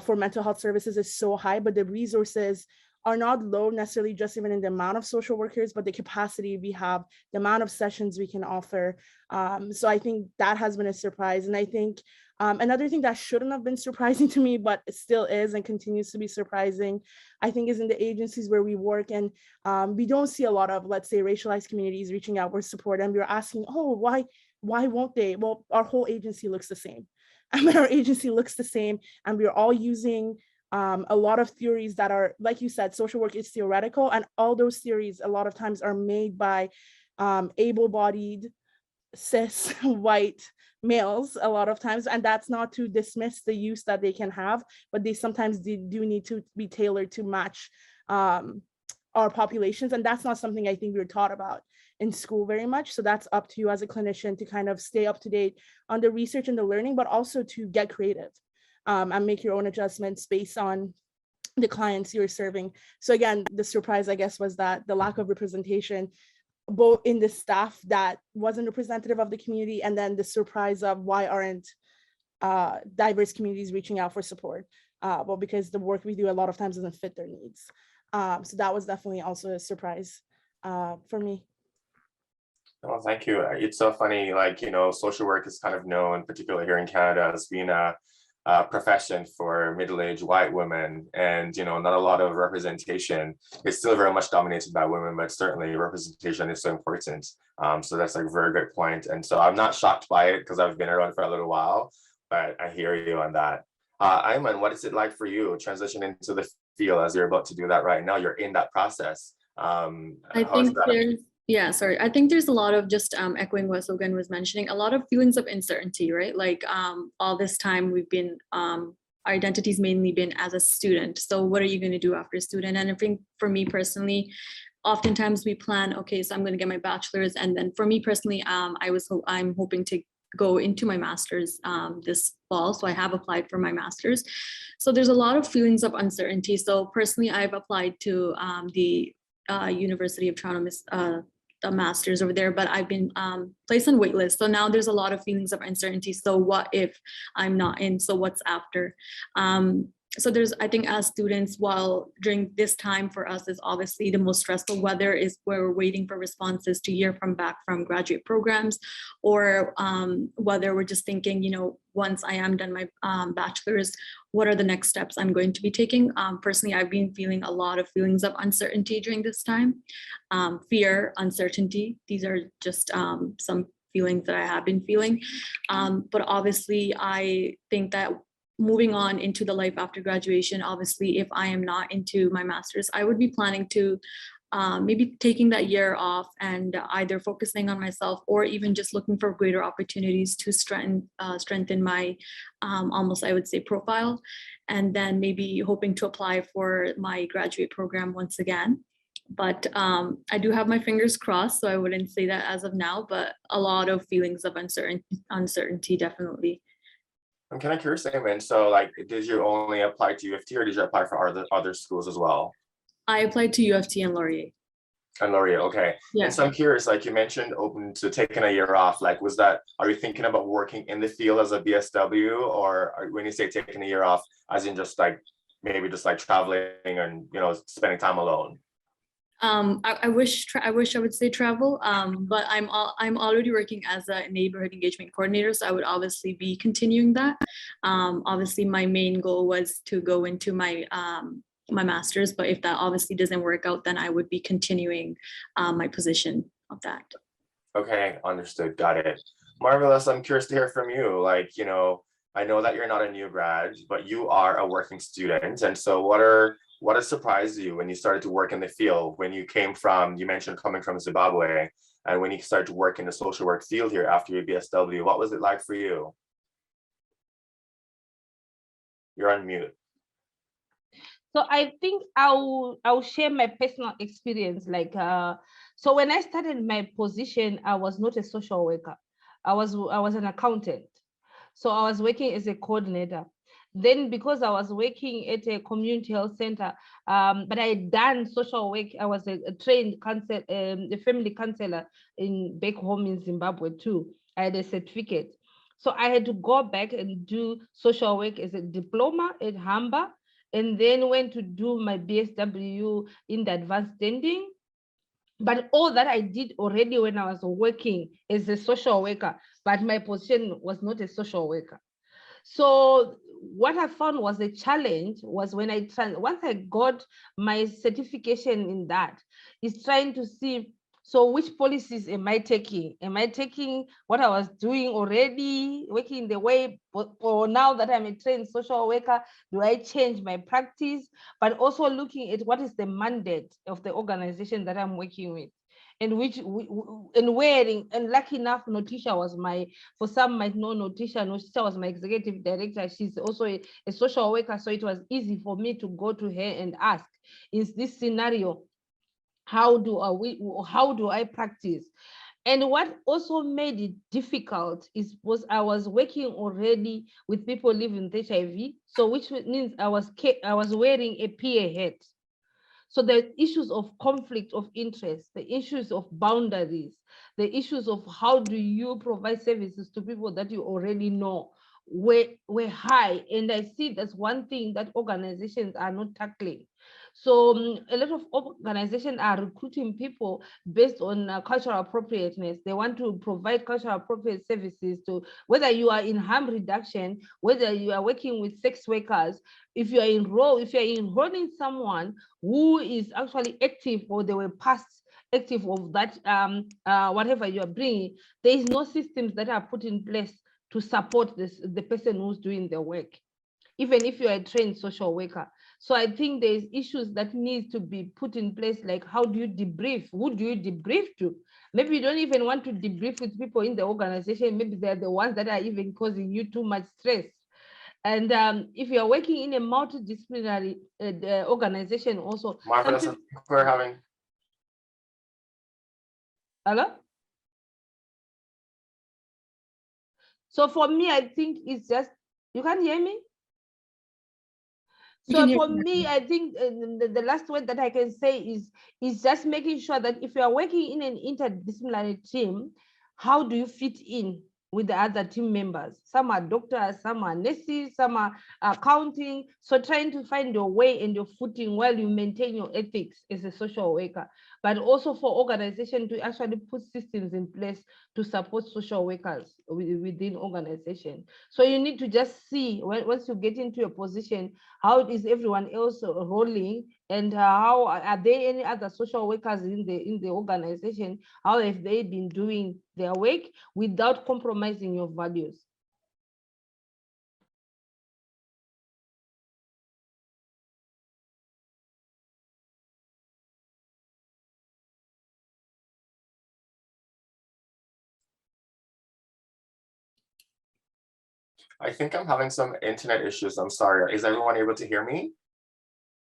for mental health services is so high, but the resources are not low necessarily, just even in the amount of social workers, but the capacity we have, the amount of sessions we can offer. So I think that has been a surprise. And I think another thing that shouldn't have been surprising to me, but it still is and continues to be surprising, I think, is in the agencies where we work. And we don't see a lot of, let's say, racialized communities reaching out for support. And we're asking, oh, why won't they? Well, our whole agency looks the same. I mean, our agency looks the same, and we're all using a lot of theories that are, like you said, social work is theoretical, and all those theories a lot of times are made by able-bodied, cis, white males a lot of times. And that's not to dismiss the use that they can have, but they sometimes do need to be tailored to match our populations. And that's not something I think we were taught about in school very much. So that's up to you as a clinician to kind of stay up to date on the research and the learning, but also to get creative and make your own adjustments based on the clients you're serving. So again, the surprise, I guess, was that the lack of representation, both in the staff that wasn't representative of the community, and then the surprise of why aren't diverse communities reaching out for support? Well, because the work we do a lot of times doesn't fit their needs. So that was definitely also a surprise for me. Oh, thank you. It's so funny, like, social work is kind of known, particularly here in Canada, as being a profession for middle-aged white women, and not a lot of representation. It's still very much dominated by women, but certainly representation is so important. So that's like a very good point. And so I'm not shocked by it because I've been around for a little while, but I hear you on that. Ayman, what is it like for you transitioning into the field as you're about to do that right now? You're in that process. I think I think there's a lot of, just echoing what Logan was mentioning, a lot of feelings of uncertainty, right? Like all this time we've been, our identity's mainly been as a student. So what are you going to do after student? And I think for me personally, oftentimes we plan, okay, so I'm going to get my bachelor's. And then for me personally, I'm hoping to go into my master's this fall. So I have applied for my master's. So there's a lot of feelings of uncertainty. So personally, I've applied to the University of Toronto, the master's over there, but I've been placed on waitlist. So now there's a lot of feelings of uncertainty. So what if I'm not in? So what's after? So there's, I think as students, while during this time for us is obviously the most stressful, whether is where we're waiting for responses to hear back from graduate programs, or whether we're just thinking, once I am done my bachelor's, what are the next steps I'm going to be taking? Personally, I've been feeling a lot of feelings of uncertainty during this time. Fear, uncertainty, these are just some feelings that I have been feeling. But obviously, I think that moving on into the life after graduation, obviously, if I am not into my master's, I would be planning to maybe taking that year off and either focusing on myself or even just looking for greater opportunities to strengthen my almost, I would say, profile, and then maybe hoping to apply for my graduate program once again. But I do have my fingers crossed, so I wouldn't say that as of now, but a lot of feelings of uncertainty, definitely. I'm kind of curious, Ayman. So, like, did you only apply to U of T, or did you apply for other schools as well? I applied to U of T and Laurier. And Laurier, okay. Yeah. And so I'm curious, like you mentioned, open to taking a year off. Like, are you thinking about working in the field as a BSW, or when you say taking a year off, as in just like maybe just like traveling and spending time alone? I wish I would say travel, but I'm already working as a neighborhood engagement coordinator, so I would obviously be continuing that. Obviously, my main goal was to go into my my master's, but if that obviously doesn't work out, then I would be continuing my position of that. Okay, understood, got it. Marvelous. I'm curious to hear from you. Like, I know that you're not a new grad, but you are a working student, and so what has surprised you when you started to work in the field, when you mentioned coming from Zimbabwe, and when you started to work in the social work field here after your BSW, what was it like for you? You're on mute. So I think I'll share my personal experience. Like, so when I started my position, I was not a social worker. I was an accountant. So I was working as a coordinator. Then, because I was working at a community health center, but I had done social work. I was a trained a family counselor back home in Zimbabwe too. I had a certificate. So I had to go back and do social work as a diploma at Hamba, and then went to do my BSW in the advanced standing. But all that I did already when I was working as a social worker, but my position was not a social worker. So what I found was a challenge was when once I got my certification in that, is trying to see, so which policies am I taking? Am I taking what I was doing already, working the way, or now that I'm a trained social worker, do I change my practice? But also looking at what is the mandate of the organization that I'm working with. and and wearing, and lucky enough, Notisha was for some might know Notisha was my executive director. She's also a social worker, so it was easy for me to go to her and ask, in this scenario, how do I practice? And what also made it difficult was I was working already with people living with HIV, so which means I was wearing a PA hat. So the issues of conflict of interest, the issues of boundaries, the issues of how do you provide services to people that you already know were high. And I see that's one thing that organizations are not tackling. So a lot of organizations are recruiting people based on cultural appropriateness. They want to provide cultural appropriate services to, whether you are in harm reduction, whether you are working with sex workers, if you're enrolling someone who is actually active, or they were past active of that, whatever you are bringing, there is no systems that are put in place to support the person who's doing the work, even if you're a trained social worker. So I think there's issues that need to be put in place, like how do you debrief? Who do you debrief to? Maybe you don't even want to debrief with people in the organization. Maybe they're the ones that are even causing you too much stress. And if you're working in a multidisciplinary organization also. Marvelous, we're having. Hello? So for me, I think it's just, you can't hear me? So for me, I think the last word that I can say is just making sure that if you are working in an interdisciplinary team, how do you fit in with the other team members? Some are doctors, some are nurses, some are accounting. So trying to find your way and your footing while you maintain your ethics as a social worker, but also for organization to actually put systems in place to support social workers within organization. So you need to just see, once you get into a position, how is everyone else rolling, and how are there any other social workers in the organization? How have they been doing their work without compromising your values? I think I'm having some internet issues. I'm sorry. Is everyone able to hear me?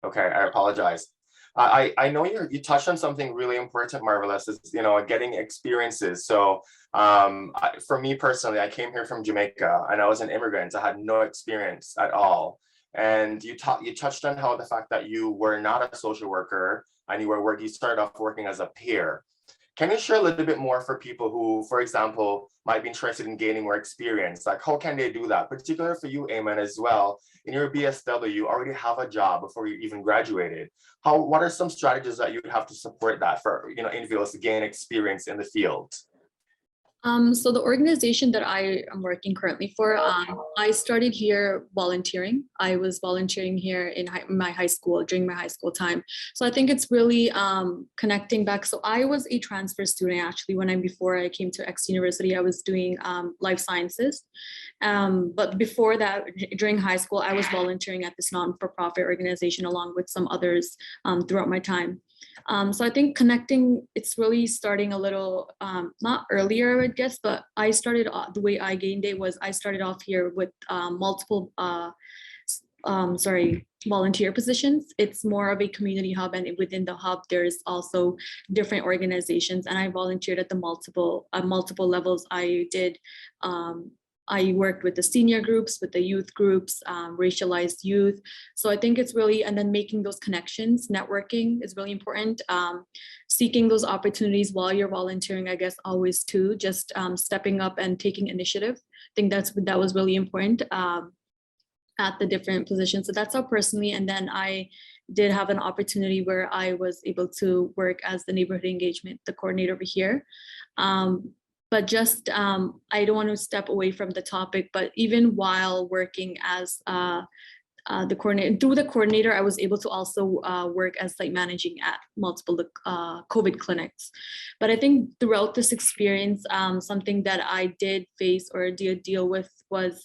Okay, I apologize. I know you touched on something really important, Marvelous, is getting experiences. So for me personally, I came here from Jamaica and I was an immigrant. I had no experience at all. And you touched on how the fact that you were not a social worker and you started off working as a peer. Can you share a little bit more for people who, for example, might be interested in gaining more experience? Like, how can they do that? Particularly for you, Eamon, as well. In your BSW, you already have a job before you even graduated. What are some strategies that you would have to support that for, individuals to gain experience in the field? So the organization that I am working currently for, I started here volunteering. I was volunteering here in my high school, during my high school time. So I think it's really connecting back. So I was a transfer student actually before I came to X University. I was doing life sciences. But before that, during high school, I was volunteering at this non-for-profit organization along with some others throughout my time. So I think connecting, it's really starting a little, not earlier, I guess, but I started, the way I gained it was I started off here with multiple, volunteer positions. It's more of a community hub, and within the hub, there's also different organizations, and I volunteered at the multiple levels. I worked with the senior groups, with the youth groups, racialized youth. So I think it's really, and then making those connections, networking is really important. Seeking those opportunities while you're volunteering, I guess always too, just stepping up and taking initiative. I think that was really important at the different positions. So that's how personally, and then I did have an opportunity where I was able to work as the neighborhood engagement, the coordinator over here. But just, I don't want to step away from the topic, but even while working as the coordinator, through the coordinator, I was able to also work as site managing at multiple COVID clinics. But I think throughout this experience, something that I did face or deal with was,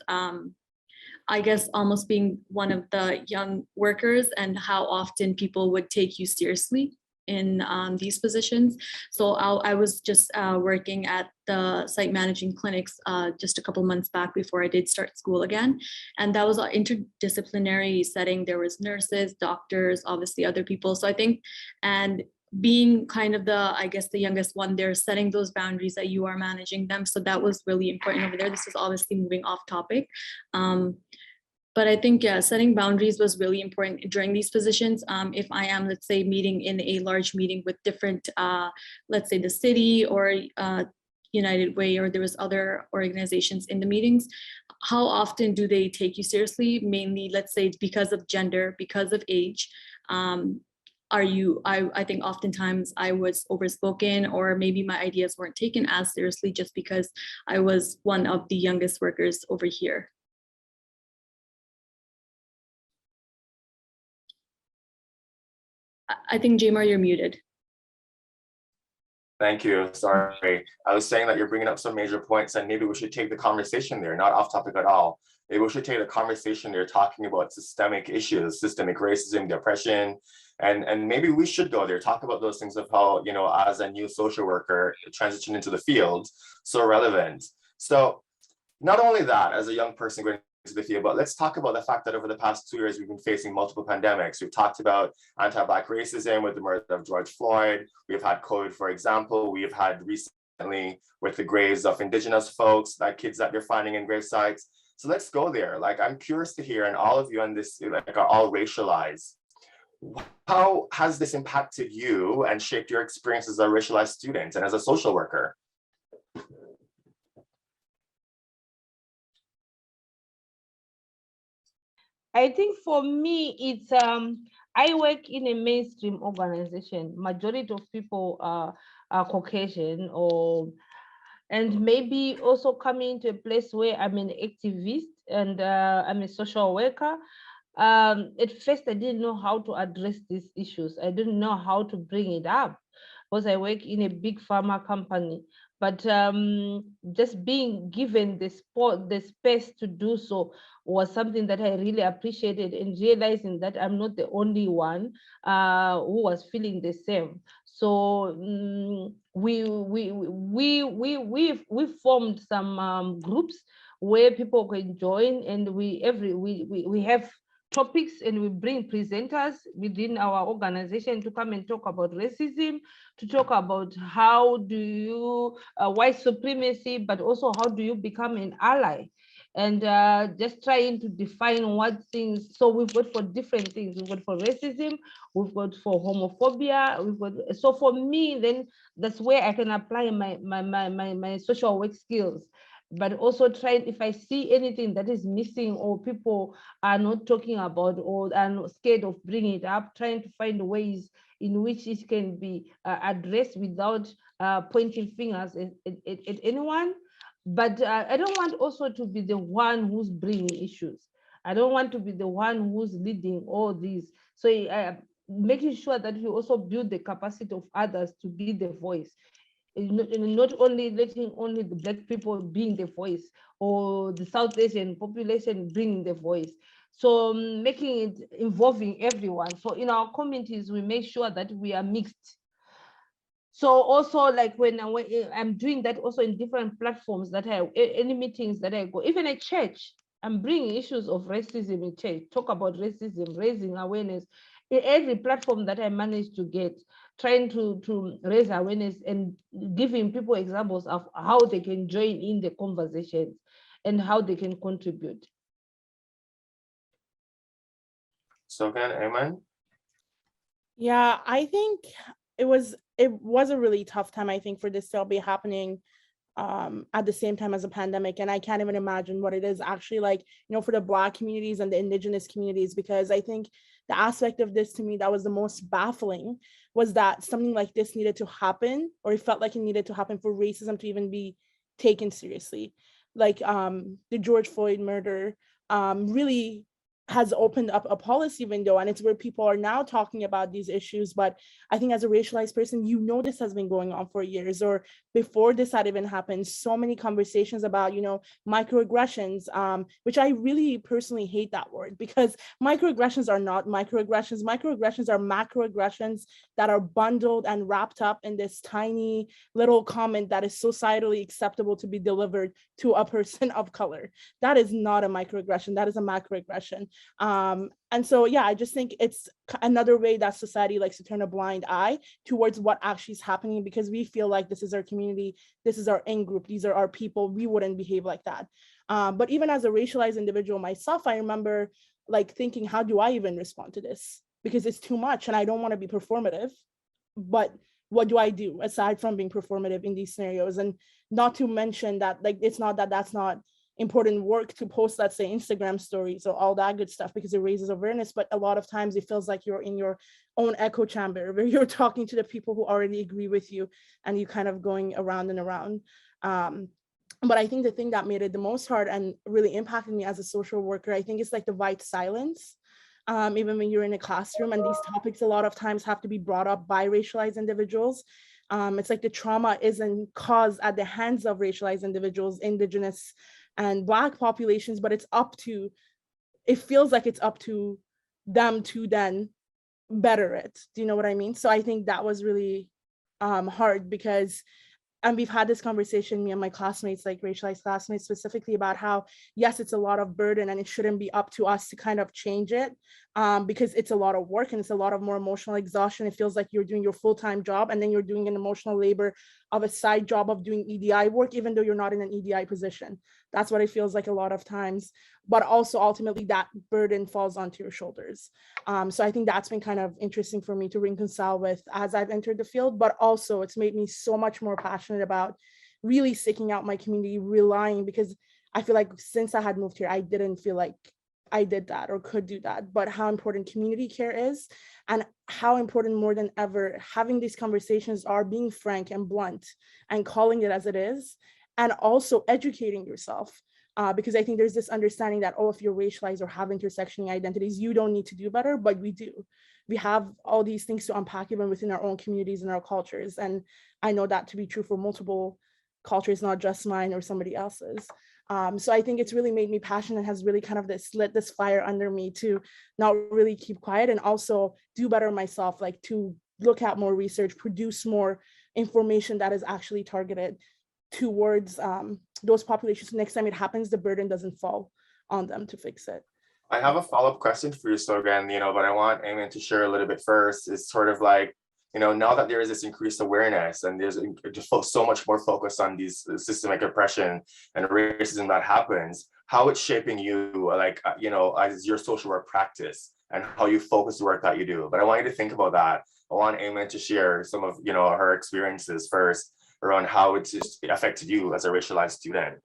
I guess, almost being one of the young workers and how often people would take you seriously. in these positions. So I was just working at the site managing clinics just a couple months back before I did start school again. And that was an interdisciplinary setting. There was nurses, doctors, obviously other people. So I think, and being kind of I guess the youngest one, they're setting those boundaries that you are managing them. So that was really important over there. This is obviously moving off topic. But I think, yeah, setting boundaries was really important during these positions. If I am, let's say, meeting in a large meeting with different, let's say the city or United Way, or there was other organizations in the meetings, how often do they take you seriously? Mainly, let's say, because of gender, because of age. I think oftentimes I was overspoken, or maybe my ideas weren't taken as seriously just because I was one of the youngest workers over here. I think, Jaemar, you're muted. Thank you. Sorry. I was saying that you're bringing up some major points, and maybe we should take the conversation there, not off topic at all. Maybe we should take the conversation there talking about systemic issues, systemic racism, depression, and maybe we should go there, talk about those things of how, you know, as a new social worker, transition into the field, so relevant. So not only that, as a young person going into the field, but let's talk about the fact that over the past 2 years, we've been facing multiple pandemics. We've talked about anti-Black racism with the murder of George Floyd. We've had COVID, for example. We've had recently with the graves of Indigenous folks, like kids that they're finding in grave sites. So let's go there. Like, I'm curious to hear, and all of you on this, like, are all racialized. How has this impacted you and shaped your experience as a racialized student and as a social worker? I think for me, it's I work in a mainstream organization. Majority of people are Caucasian, and maybe also coming to a place where I'm an activist and I'm a social worker. At first, I didn't know how to address these issues. I didn't know how to bring it up because I work in a big pharma company. But just being given the space to do so was something that I really appreciated, and realizing that I'm not the only one who was feeling the same. So we formed some groups where people can join, and we have topics, and we bring presenters within our organization to come and talk about racism, to talk about how do you white supremacy, but also how do you become an ally, and just trying to define what things. So we've got for different things. We've got for racism, we've got for homophobia, we've got. So for me, then that's where I can apply my social work skills. But also trying, if I see anything that is missing or people are not talking about or are not scared of bringing it up, trying to find ways in which it can be addressed without pointing fingers at anyone. But I don't want also to be the one who's bringing issues. I don't want to be the one who's leading all these. So making sure that we also build the capacity of others to be the voice. Not only letting only the Black people being the voice, or the South Asian population bringing the voice. So making it involving everyone. So in our communities, we make sure that we are mixed. So also, like when I'm doing that also in different platforms that any meetings that I go, even at church, I'm bringing issues of racism in church, talk about racism, raising awareness. In every platform that I manage to get, trying to raise awareness and giving people examples of how they can join in the conversations and how they can contribute. So again, Amen. Yeah, I think it was a really tough time, I think, for this to be happening at the same time as a pandemic. And I can't even imagine what it is actually like, you know, for the Black communities and the Indigenous communities, because I think the aspect of this to me that was the most baffling was that something like this needed to happen, or it felt like it needed to happen for racism to even be taken seriously. Like the George Floyd murder really has opened up a policy window, and it's where people are now talking about these issues. But I think as a racialized person, you know, this has been going on for years, or before this had even happened, so many conversations about, you know, microaggressions, which I really personally hate that word, because microaggressions are not microaggressions. Microaggressions are macroaggressions that are bundled and wrapped up in this tiny little comment that is societally acceptable to be delivered to a person of color. That is not a microaggression, that is a macroaggression. And so, yeah, I just think it's another way that society likes to turn a blind eye towards what actually is happening, because we feel like this is our community, this is our in-group, these are our people, we wouldn't behave like that. But even as a racialized individual myself, I remember like thinking, how do I even respond to this? Because it's too much and I don't want to be performative. But what do I do aside from being performative in these scenarios? And not to mention that, like, it's not that that's not important work to post, let's say, Instagram stories or all that good stuff, because it raises awareness, but a lot of times it feels like you're in your own echo chamber where you're talking to the people who already agree with you and you kind of going around and around. But I think the thing that made it the most hard and really impacted me as a social worker, I think it's like the white silence. Even when you're in a classroom, and these topics a lot of times have to be brought up by racialized individuals. It's like the trauma isn't caused at the hands of racialized individuals, Indigenous and Black populations, but it's up to, it feels like it's up to them to then better it. Do you know what I mean? So I think that was really hard, because, and we've had this conversation, me and my classmates, like racialized classmates specifically, about how, yes, it's a lot of burden and it shouldn't be up to us to kind of change it, because it's a lot of work and it's a lot of more emotional exhaustion. It feels like you're doing your full-time job and then you're doing an emotional labor of a side job of doing EDI work, even though you're not in an EDI position. That's what it feels like a lot of times. But also ultimately that burden falls onto your shoulders. So I think that's been kind of interesting for me to reconcile with as I've entered the field, but also it's made me so much more passionate about really seeking out my community, relying, because I feel like since I had moved here, I didn't feel like I did that or could do that, but how important community care is, and how important more than ever having these conversations are, being frank and blunt and calling it as it is, and also educating yourself. Because I think there's this understanding that, oh, if you're racialized or have intersectional identities, you don't need to do better, but we do. We have all these things to unpack even within our own communities and our cultures. And I know that to be true for multiple cultures, not just mine or somebody else's. So I think it's really made me passionate, has really kind of lit this fire under me to not really keep quiet and also do better myself, like to look at more research, produce more information that is actually targeted towards those populations. Next time it happens, the burden doesn't fall on them to fix it. I have a follow-up question for you, Sogan, but I want Eamon to share a little bit first. It's sort of like, now that there is this increased awareness and there's so much more focus on these systemic oppression and racism that happens, how it's shaping you, like, as your social work practice and how you focus the work that you do. But I want you to think about that. I want Eamon to share some of, her experiences first around how it's affected you as a racialized student.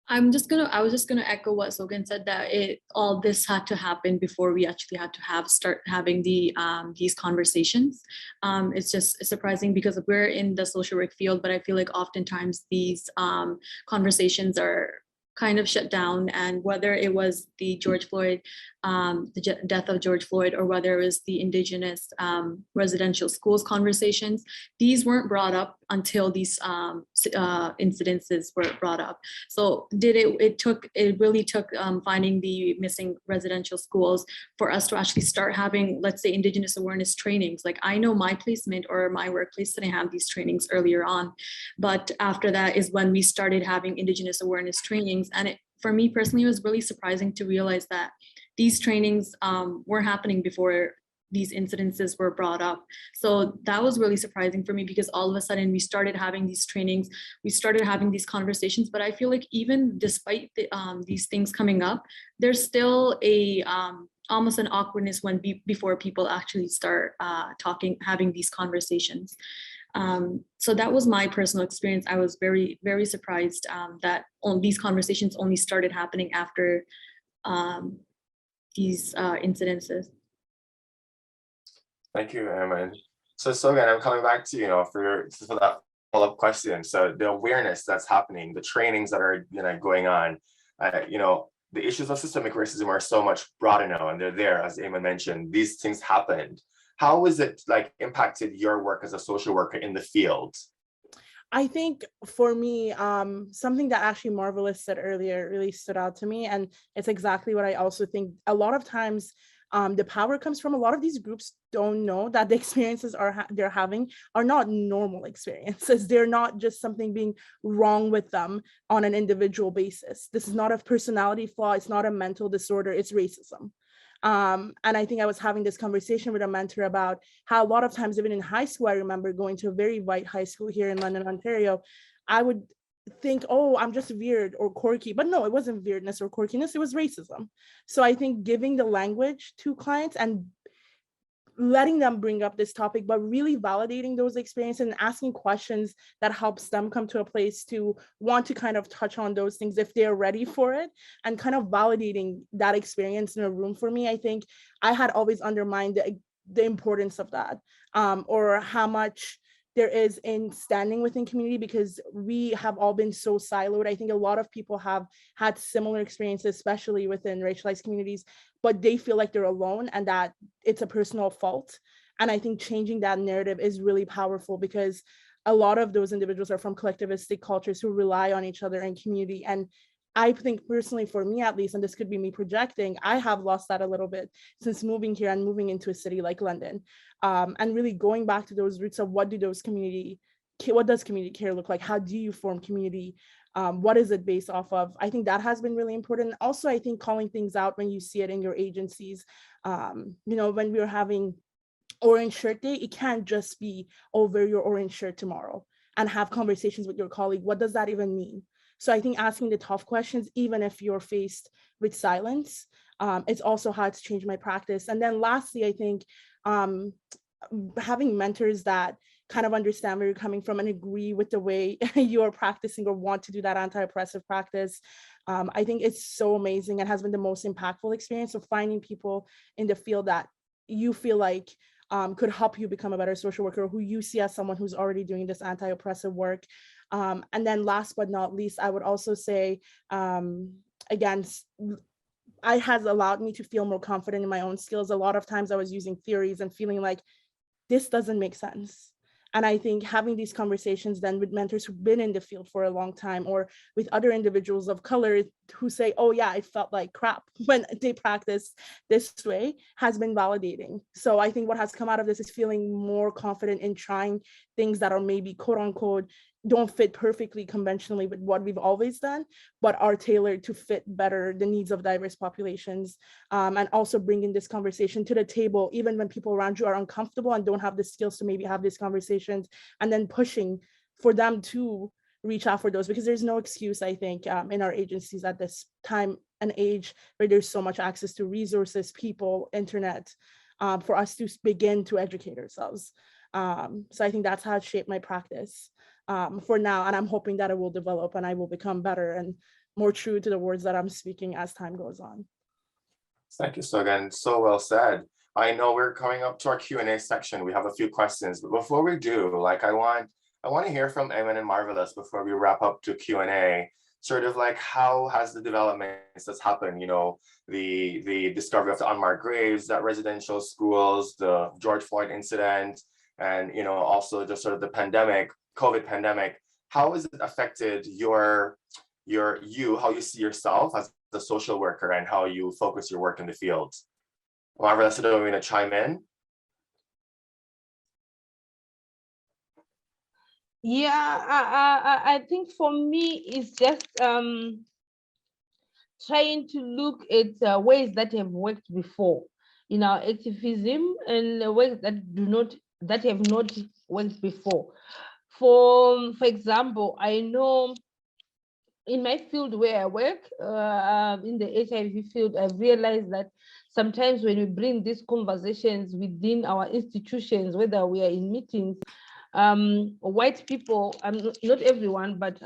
I was just gonna echo what Sogan said, that all this had to happen before we actually had to start having these conversations. It's surprising because we're in the social work field, but I feel like oftentimes these conversations are kind of shut down, and whether it was the death of George Floyd, or whether it was the Indigenous residential schools conversations, these weren't brought up until these incidences were brought up. So it really took finding the missing residential schools for us to actually start having, let's say, Indigenous awareness trainings. Like, I know my placement or my workplace didn't have these trainings earlier on, but after that is when we started having Indigenous awareness trainings. And for me personally, it was really surprising to realize that these trainings were happening before these incidences were brought up. So that was really surprising for me, because all of a sudden we started having these trainings, we started having these conversations. But I feel like even despite these things coming up, there's still almost an awkwardness before people actually start having these conversations. So that was my personal experience. I was very, very surprised that these conversations only started happening after these incidences. Thank you, Eamon. So again, I'm coming back to for that follow-up question. So the awareness that's happening, the trainings that are going on, the issues of systemic racism are so much broader now, and they're there, as Eamon mentioned. These things happened. How has it like impacted your work as a social worker in the field? I think for me, something that actually Marvelous said earlier really stood out to me. And it's exactly what I also think. A lot of times, the power comes from a lot of these groups don't know that the experiences they're having are not normal experiences. They're not just something being wrong with them on an individual basis. This is not a personality flaw. It's not a mental disorder. It's racism. And I think I was having this conversation with a mentor about how a lot of times, even in high school, I remember going to a very white high school here in London, Ontario, I would think, oh, I'm just weird or quirky. But no, it wasn't weirdness or quirkiness, it was racism. So I think giving the language to clients and letting them bring up this topic, but really validating those experiences and asking questions that helps them come to a place to want to kind of touch on those things if they're ready for it, and kind of validating that experience in a room. For me, I think I had always undermined the importance of that, or how much there is in standing within community, because we have all been so siloed. I think a lot of people have had similar experiences, especially within racialized communities, but they feel like they're alone and that it's a personal fault. And I think changing that narrative is really powerful, because a lot of those individuals are from collectivistic cultures who rely on each other and community. And I think personally, for me at least, and this could be me projecting, I have lost that a little bit since moving here and moving into a city like London, and really going back to those roots of what does community care look like? How do you form community? What is it based off of? I think that has been really important. Also, I think calling things out when you see it in your agencies. When we were having Orange Shirt Day, it can't just be, oh, wear your orange shirt tomorrow, and have conversations with your colleague. What does that even mean? So I think asking the tough questions, even if you're faced with silence, it's also how it's changed my practice. And then lastly, I think having mentors that kind of understand where you're coming from and agree with the way you're practicing or want to do that anti-oppressive practice. I think it's so amazing and has been the most impactful experience of finding people in the field that you feel like could help you become a better social worker, who you see as someone who's already doing this anti-oppressive work. And then last but not least, I would also say, again, it has allowed me to feel more confident in my own skills. A lot of times I was using theories and feeling like this doesn't make sense. And I think having these conversations then with mentors who've been in the field for a long time, or with other individuals of color who say, oh yeah, I felt like crap when they practice this way, has been validating. So I think what has come out of this is feeling more confident in trying things that are maybe quote unquote don't fit perfectly conventionally with what we've always done, but are tailored to fit better the needs of diverse populations, and also bringing this conversation to the table, even when people around you are uncomfortable and don't have the skills to maybe have these conversations, and then pushing for them to reach out for those, because there's no excuse, I think, in our agencies at this time and age where there's so much access to resources, people, internet, for us to begin to educate ourselves. So I think that's how it shaped my practice for now, and I'm hoping that it will develop and I will become better and more true to the words that I'm speaking as time goes on. Thank you. So again, so well said. I know we're coming up to our Q&A section. We have a few questions, but before we do, like I want to hear from Eamon and Marvelous before we wrap up to Q&A. Sort of like, how has the developments that's happened, the discovery of the unmarked graves at residential schools, the George Floyd incident, and also just sort of the COVID pandemic, how has it affected how you see yourself as a social worker and how you focus your work in the field? Marvelous, do you want to chime in? Yeah, I think for me, it's just trying to look at ways that have worked before, activism, and ways that have not worked before. For example, I know in my field where I work, in the HIV field, I've realized that sometimes when we bring these conversations within our institutions, whether we are in meetings, white people, not everyone, but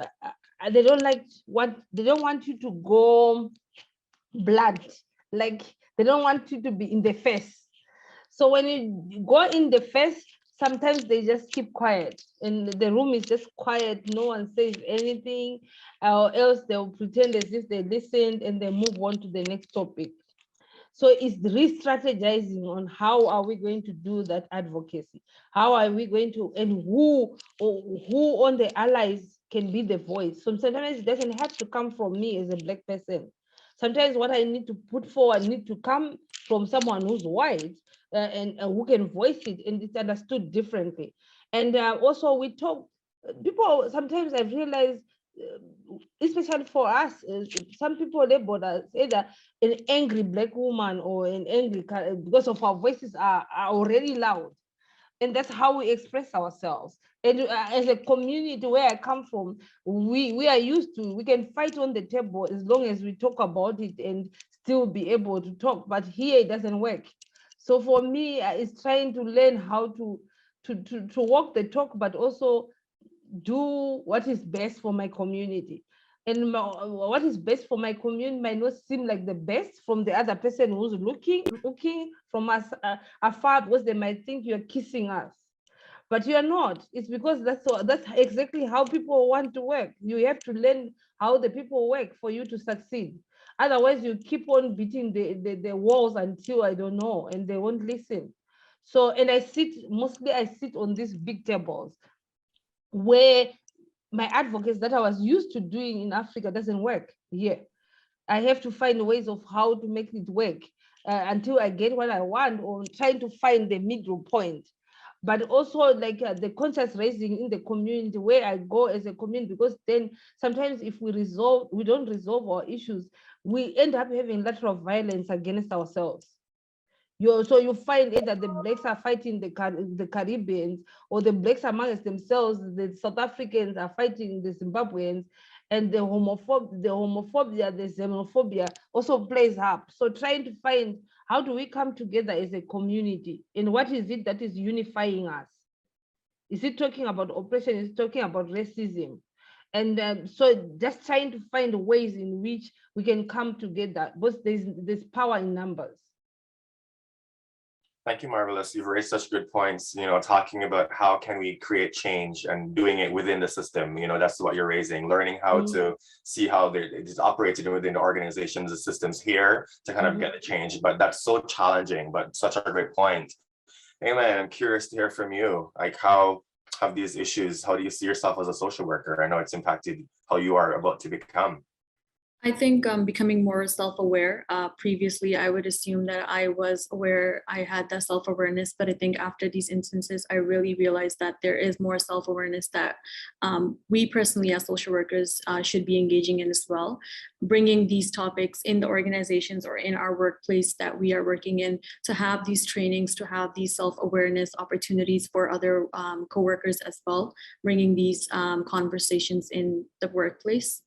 they don't want you to go blunt, like they don't want you to be in the face. So when you go in the face, sometimes they just keep quiet and the room is just quiet. No one says anything, or else they'll pretend as if they listened and they move on to the next topic. So it's re-strategizing on how are we going to do that advocacy? How are we going to, and who on the allies can be the voice? So sometimes it doesn't have to come from me as a Black person. Sometimes what I need to put forward need to come from someone who's white and who can voice it, and it's understood differently. And also we talk, people, sometimes I've realized, especially for us, some people label us either an angry Black woman or an angry, because of our voices are already loud. And that's how we express ourselves. And as a community where I come from, we are used to, we can fight on the table as long as we talk about it and still be able to talk. But here it doesn't work. So for me, it's trying to learn how to walk the talk, but also do what is best for my community. And what is best for my community might not seem like the best from the other person who's looking from us afar, because they might think you're kissing us, but you're not. It's because that's exactly how people want to work. You have to learn how the people work for you to succeed. Otherwise, you keep on beating the walls until I don't know, and they won't listen. So, and I sit on these big tables where my advocates that I was used to doing in Africa doesn't work here. I have to find ways of how to make it work until I get what I want, or trying to find the middle point. But also like the conscious raising in the community where I go as a community, because then sometimes if we don't resolve our issues, we end up having lateral violence against ourselves. So you find either the Blacks are fighting the Caribbeans, or the Blacks amongst themselves, the South Africans are fighting the Zimbabweans, and the homophobia, the xenophobia also plays up. So trying to find how do we come together as a community, and what is it that is unifying us? Is it talking about oppression? Is it talking about racism? And so just trying to find ways in which we can come together, because there's power in numbers. Thank you, Marvelous. You've raised such good points, talking about how can we create change and doing it within the system. That's what you're raising, learning how to see how it is operated within the organizations, the systems here to kind of get the change. But that's so challenging, but such a great point. Amen. I'm curious to hear from you. Like, how have these issues, how do you see yourself as a social worker? I know it's impacted how you are about to become. I think becoming more self-aware. Previously, I would assume that I was aware, I had that self-awareness, but I think after these instances, I really realized that there is more self-awareness that we personally as social workers should be engaging in as well. Bringing these topics in the organizations or in our workplace that we are working in, to have these trainings, to have these self-awareness opportunities for other coworkers as well, bringing these conversations in the workplace.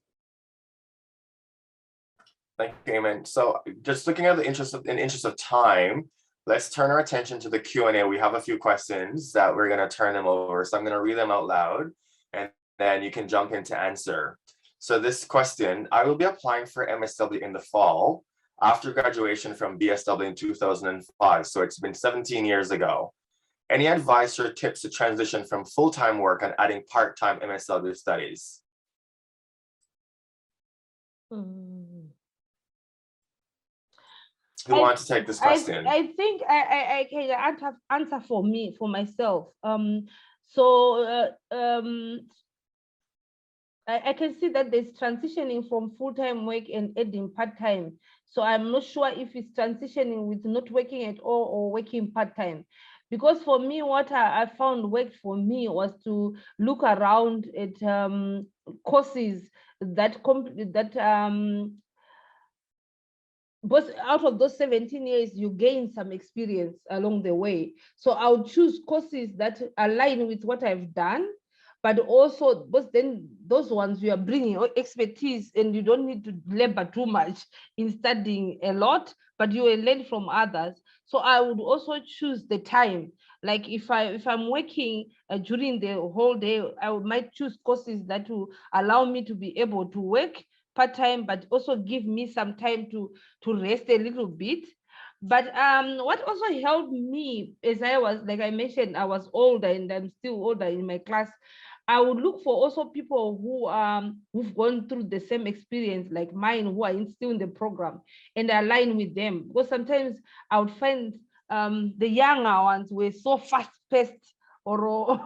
Thank you, Amen. So just looking at in the interest of time, let's turn our attention to the Q&A. We have a few questions that we're going to turn them over. So I'm going to read them out loud, and then you can jump in to answer. So this question, I will be applying for MSW in the fall after graduation from BSW in 2005. So it's been 17 years ago. Any advice or tips to transition from full-time work and adding part-time MSW studies? Who wants to take this question? I think I can answer for myself. I can see that there's transitioning from full-time work and adding part-time. So I'm not sure if it's transitioning with not working at all or working part-time. Because for me, what I found worked for me was to look around at courses but out of those 17 years, you gain some experience along the way. So I'll choose courses that align with what I've done, but also, but then those ones you are bringing expertise and you don't need to labor too much in studying a lot, but you will learn from others. So I would also choose the time. Like if I'm working during the whole day, I might choose courses that will allow me to be able to work part-time, but also give me some time to rest a little bit. But what also helped me is I was, like I mentioned, I was older and I'm still older in my class. I would look for also people who've gone through the same experience like mine, who are still in the program, and align with them. Because sometimes I would find the younger ones were so fast-paced or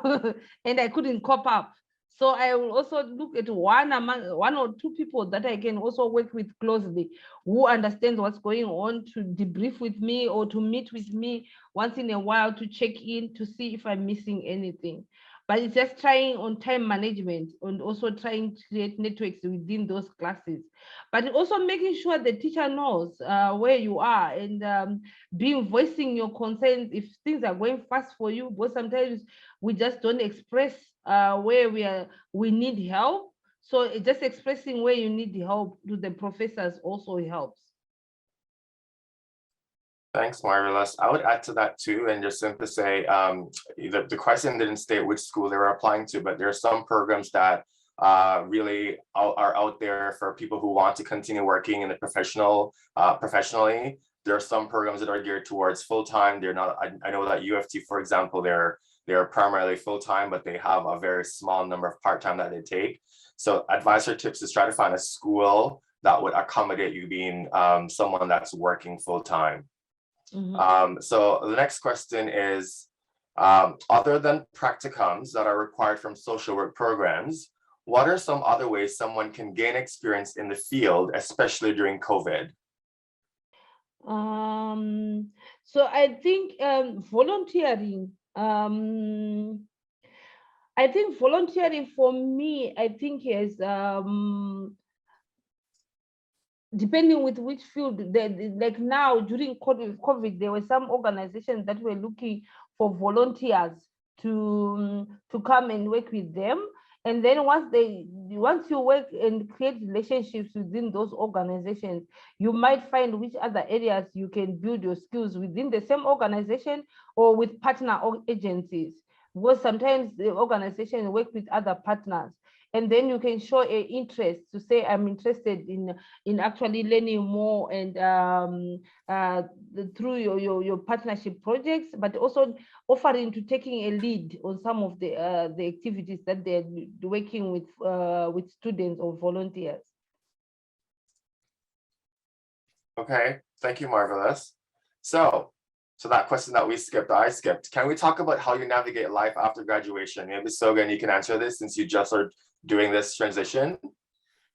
and I couldn't cope up. So I will also look at one or two people that I can also work with closely, who understands what's going on, to debrief with me or to meet with me once in a while to check in to see if I'm missing anything. But it's just trying on time management and also trying to create networks within those classes. But also making sure the teacher knows where you are, and being voicing your concerns if things are going fast for you. But sometimes we just don't express where we need help. So just expressing where you need help to the professors also helps. Thanks, Marvelous. I would add to that too, and just simply say the question didn't state which school they were applying to, but there are some programs that really are out there for people who want to continue working in the professionally. There are some programs that are geared towards full-time. They're not. I know that UFT, for example, they're primarily full-time, but they have a very small number of part-time that they take. So advisor tips is try to find a school that would accommodate you being someone that's working full-time. So the next question is, other than practicums that are required from social work programs, what are some other ways someone can gain experience in the field, especially during COVID? So I think volunteering. I think volunteering for me, I think is depending with which field. Like now during COVID, there were some organizations that were looking for volunteers to come and work with them. And then once you work and create relationships within those organizations, you might find which other areas you can build your skills within the same organization or with partner agencies. Because sometimes the organization work with other partners, and then you can show an interest to say, I'm interested in actually learning more, and through your partnership projects, but also offering to taking a lead on some of the activities that they're working with students or volunteers. Okay, thank you, Marvelous. So that question that I skipped. Can we talk about how you navigate life after graduation? Maybe Sogan, you can answer this since you just are doing this transition.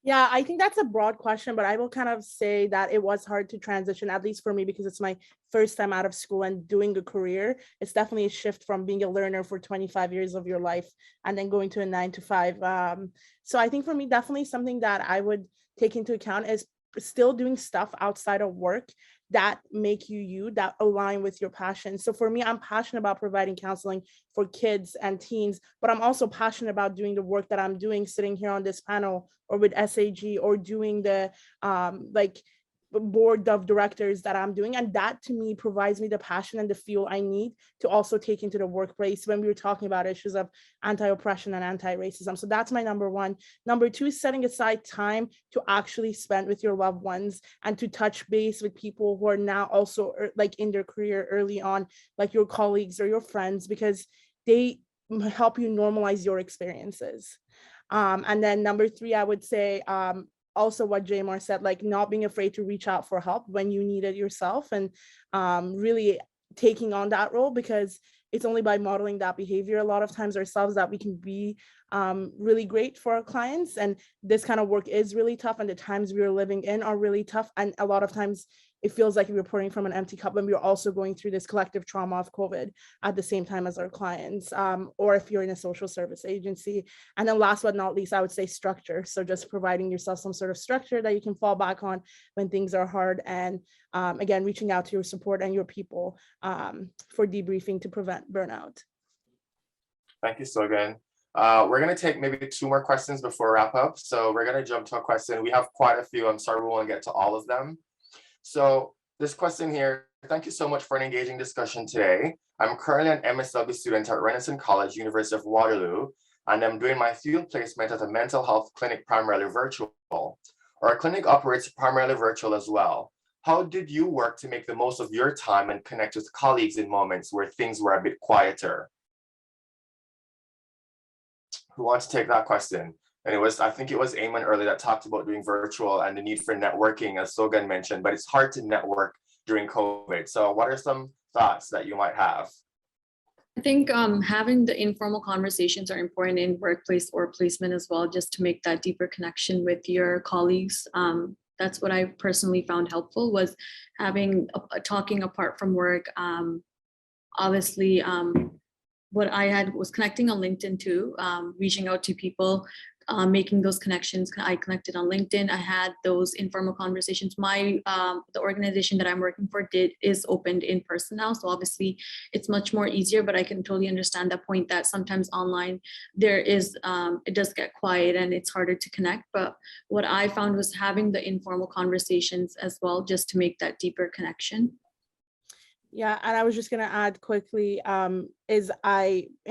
Yeah, I think that's a broad question, but I will kind of say that it was hard to transition, at least for me, because it's my first time out of school and doing a career. It's definitely a shift from being a learner for 25 years of your life and then going to a 9 to 5. So I think for me, definitely something that I would take into account is still doing stuff outside of work that make you, that align with your passion. So for me, I'm passionate about providing counseling for kids and teens, but I'm also passionate about doing the work that I'm doing, sitting here on this panel or with SAG, or doing the board of directors that I'm doing. And that to me provides me the passion and the fuel I need to also take into the workplace when we were talking about issues of anti-oppression and anti-racism. So that's my number one. Number two is setting aside time to actually spend with your loved ones and to touch base with people who are now also like in their career early on, like your colleagues or your friends, because they help you normalize your experiences. And then number three, I would say, also what Jaemar said, like not being afraid to reach out for help when you need it yourself, and really taking on that role, because it's only by modeling that behavior a lot of times ourselves that we can be really great for our clients. And this kind of work is really tough, and the times we are living in are really tough. And a lot of times it feels like we're pouring from an empty cup when we're also going through this collective trauma of COVID at the same time as our clients, or if you're in a social service agency. And then last but not least, I would say structure. So just providing yourself some sort of structure that you can fall back on when things are hard. And again, reaching out to your support and your people for debriefing to prevent burnout. Thank you, Sogan. We're going to take maybe 2 more questions before wrap up. So we're going to jump to a question. We have quite a few. I'm sorry we won't get to all of them. So this question here, thank you so much for an engaging discussion today. I'm currently an MSW student at Renison College, University of Waterloo, and I'm doing my field placement at a mental health clinic, primarily virtual. Our clinic operates primarily virtual as well. How did you work to make the most of your time and connect with colleagues in moments where things were a bit quieter? Who wants to take that question? And I think it was Eamon earlier that talked about doing virtual and the need for networking, as Sogan mentioned, but it's hard to network during COVID. So what are some thoughts that you might have? I think having the informal conversations are important in workplace or placement as well, just to make that deeper connection with your colleagues. That's what I personally found helpful, was having talking apart from work. Obviously, what I had was connecting on LinkedIn too, reaching out to people, making those connections. I connected on LinkedIn. I had those informal conversations. The organization that I'm working for is opened in person now. So obviously it's much more easier, but I can totally understand that point that sometimes online it does get quiet and it's harder to connect. But what I found was having the informal conversations as well, just to make that deeper connection. Yeah, and I was just gonna add quickly, in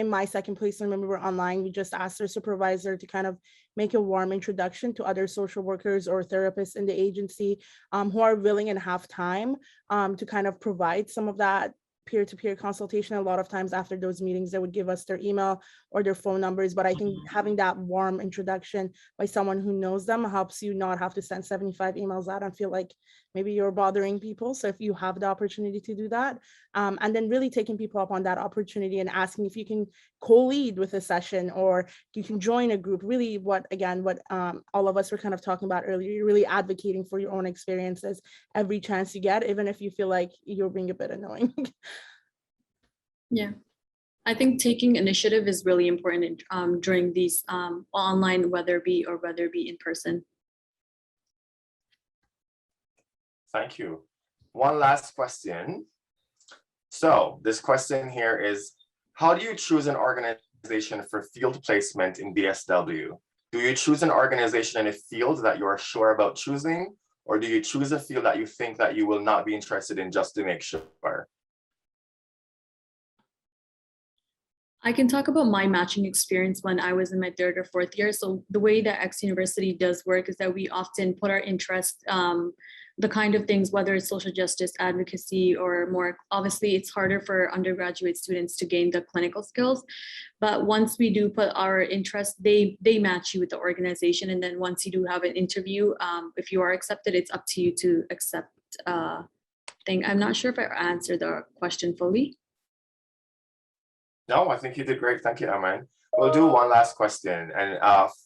my second placement, when we were online, we just asked our supervisor to kind of make a warm introduction to other social workers or therapists in the agency who are willing and have time to kind of provide some of that peer-to-peer consultation. A lot of times after those meetings, they would give us their email or their phone numbers. But I think having that warm introduction by someone who knows them helps you not have to send 75 emails out and feel like maybe you're bothering people. So if you have the opportunity to do that, and then really taking people up on that opportunity and asking if you can co-lead with a session or you can join a group, really what all of us were kind of talking about earlier, you're really advocating for your own experiences every chance you get, even if you feel like you're being a bit annoying. Yeah, I think taking initiative is really important during these online, whether it be in person. Thank you. One last question. So this question here is, how do you choose an organization for field placement in BSW? Do you choose an organization in a field that you are sure about choosing, or do you choose a field that you think that you will not be interested in just to make sure? I can talk about my matching experience when I was in my third or fourth year. So the way that X University does work is that we often put our interest, the kind of things, whether it's social justice, advocacy, or more, obviously it's harder for undergraduate students to gain the clinical skills. But once we do put our interest, they match you with the organization. And then once you do have an interview, if you are accepted, it's up to you to accept thing. I'm not sure if I answered the question fully. No, I think you did great. Thank you, Aman. We'll do one last question, and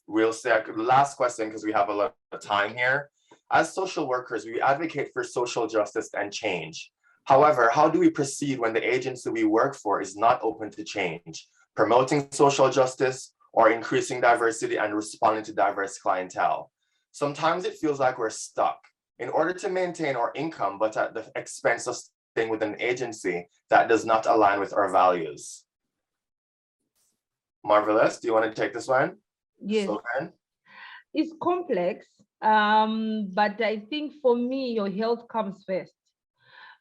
we'll say the last question because we have a lot of time here. As social workers, we advocate for social justice and change. However, how do we proceed when the agency we work for is not open to change, promoting social justice or increasing diversity and responding to diverse clientele? Sometimes it feels like we're stuck in order to maintain our income, but at the expense of staying with an agency that does not align with our values. Marvelous. Do you want to take this one? Yes. Slogan? It's complex, but I think for me, your health comes first.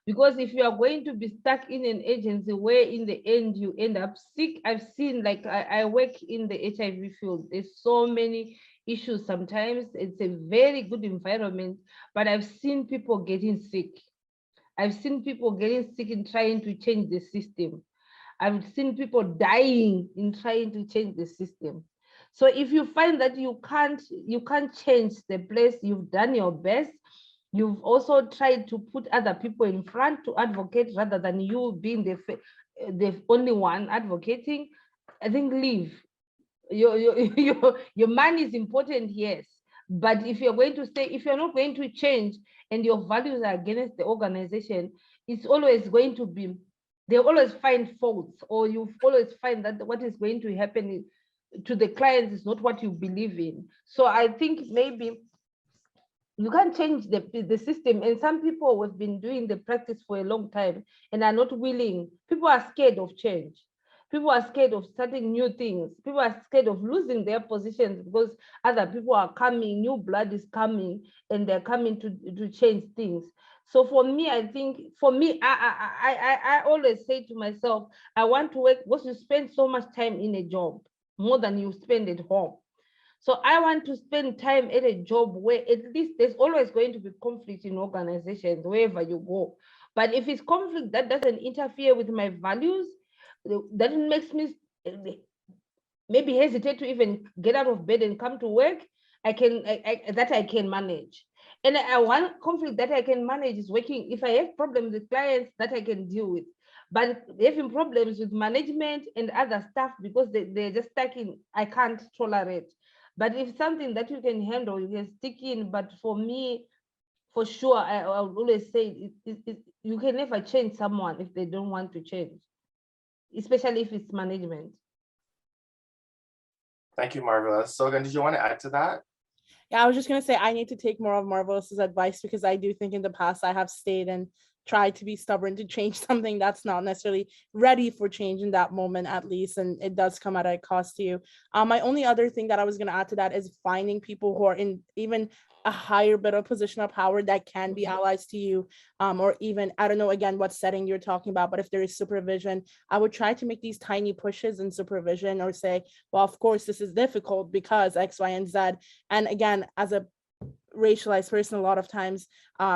Because if you are going to be stuck in an agency where in the end you end up sick, I've seen, like I work in the HIV field, there's so many issues sometimes. It's a very good environment, but I've seen people getting sick. I've seen people getting sick in trying to change the system. I've seen people dying in trying to change the system. So if you find that you can't change the place, you've done your best, you've also tried to put other people in front to advocate rather than you being the only one advocating, I think leave. Your money is important, yes. But if you're going to stay, if you're not going to change and your values are against the organization, it's always going to be, they always find faults, or you always find that what is going to happen to the clients is not what you believe in. So I think maybe you can't change the system. And some people have been doing the practice for a long time and are not willing. People are scared of change. People are scared of starting new things. People are scared of losing their positions because other people are coming, new blood is coming, and they're coming to change things. So for me, I think, I always say to myself, I want to work, because you spend so much time in a job, more than you spend at home. So I want to spend time at a job where at least there's always going to be conflict in organizations, wherever you go. But if it's conflict that doesn't interfere with my values, that makes me maybe hesitate to even get out of bed and come to work, I can manage. And one conflict that I can manage is working. If I have problems with clients, that I can deal with. But having problems with management and other stuff because they're just stuck in, I can't tolerate. But if something that you can handle, you can stick in. But for me, for sure, I would always say you can never change someone if they don't want to change, especially if it's management. Thank you, Marvelous. So again, did you want to add to that? Yeah, I was just gonna say I need to take more of Marvelous's advice because I do think in the past I have stayed and tried to be stubborn to change something that's not necessarily ready for change in that moment, at least, and it does come at a cost to you. My only other thing that I was gonna add to that is finding people who are in even a higher bit of position of power that can be allies to you, or even, I don't know, again, what setting you're talking about, but if there is supervision, I would try to make these tiny pushes in supervision or say, well, of course, this is difficult because X, Y, and Z. And again, as a racialized person, a lot of times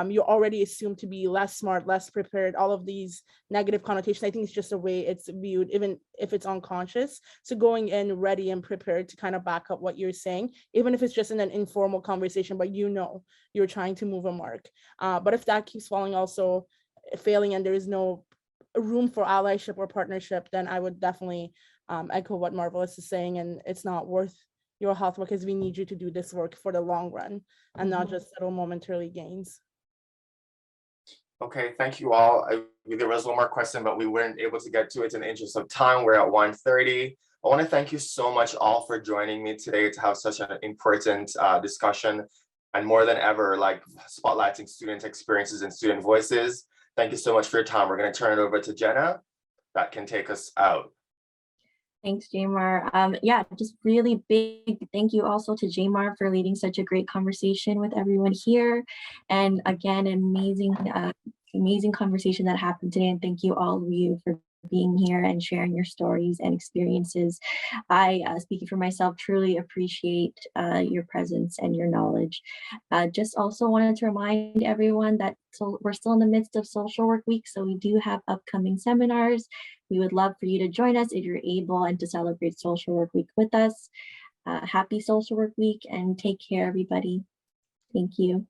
you're already assumed to be less smart, less prepared, all of these negative connotations. I think it's just a way it's viewed, even if it's unconscious. So going in ready and prepared to kind of back up what you're saying, even if it's just in an informal conversation, but you know you're trying to move a mark. But if that keeps failing and there is no room for allyship or partnership, then I would definitely echo what Marvelous is saying, and it's not worth your health because we need you to do this work for the long run and not just little momentary gains. Okay, thank you all. There was one more question, but we weren't able to get to it in the interest of time. We're at 1:30. I want to thank you so much all for joining me today to have such an important discussion, and more than ever, like spotlighting student experiences and student voices. Thank you so much for your time. We're going to turn it over to Jenna that can take us out. Thanks, Jaemar. Yeah, just really big thank you also to Jaemar for leading such a great conversation with everyone here. And again, amazing conversation that happened today. And thank you all of you for being here and sharing your stories and experiences. I, speaking for myself, truly appreciate your presence and your knowledge. Just also wanted to remind everyone that we're still in the midst of Social Work Week, so we do have upcoming seminars. We would love for you to join us if you're able and to celebrate Social Work Week with us. Happy Social Work Week and take care, everybody. Thank you.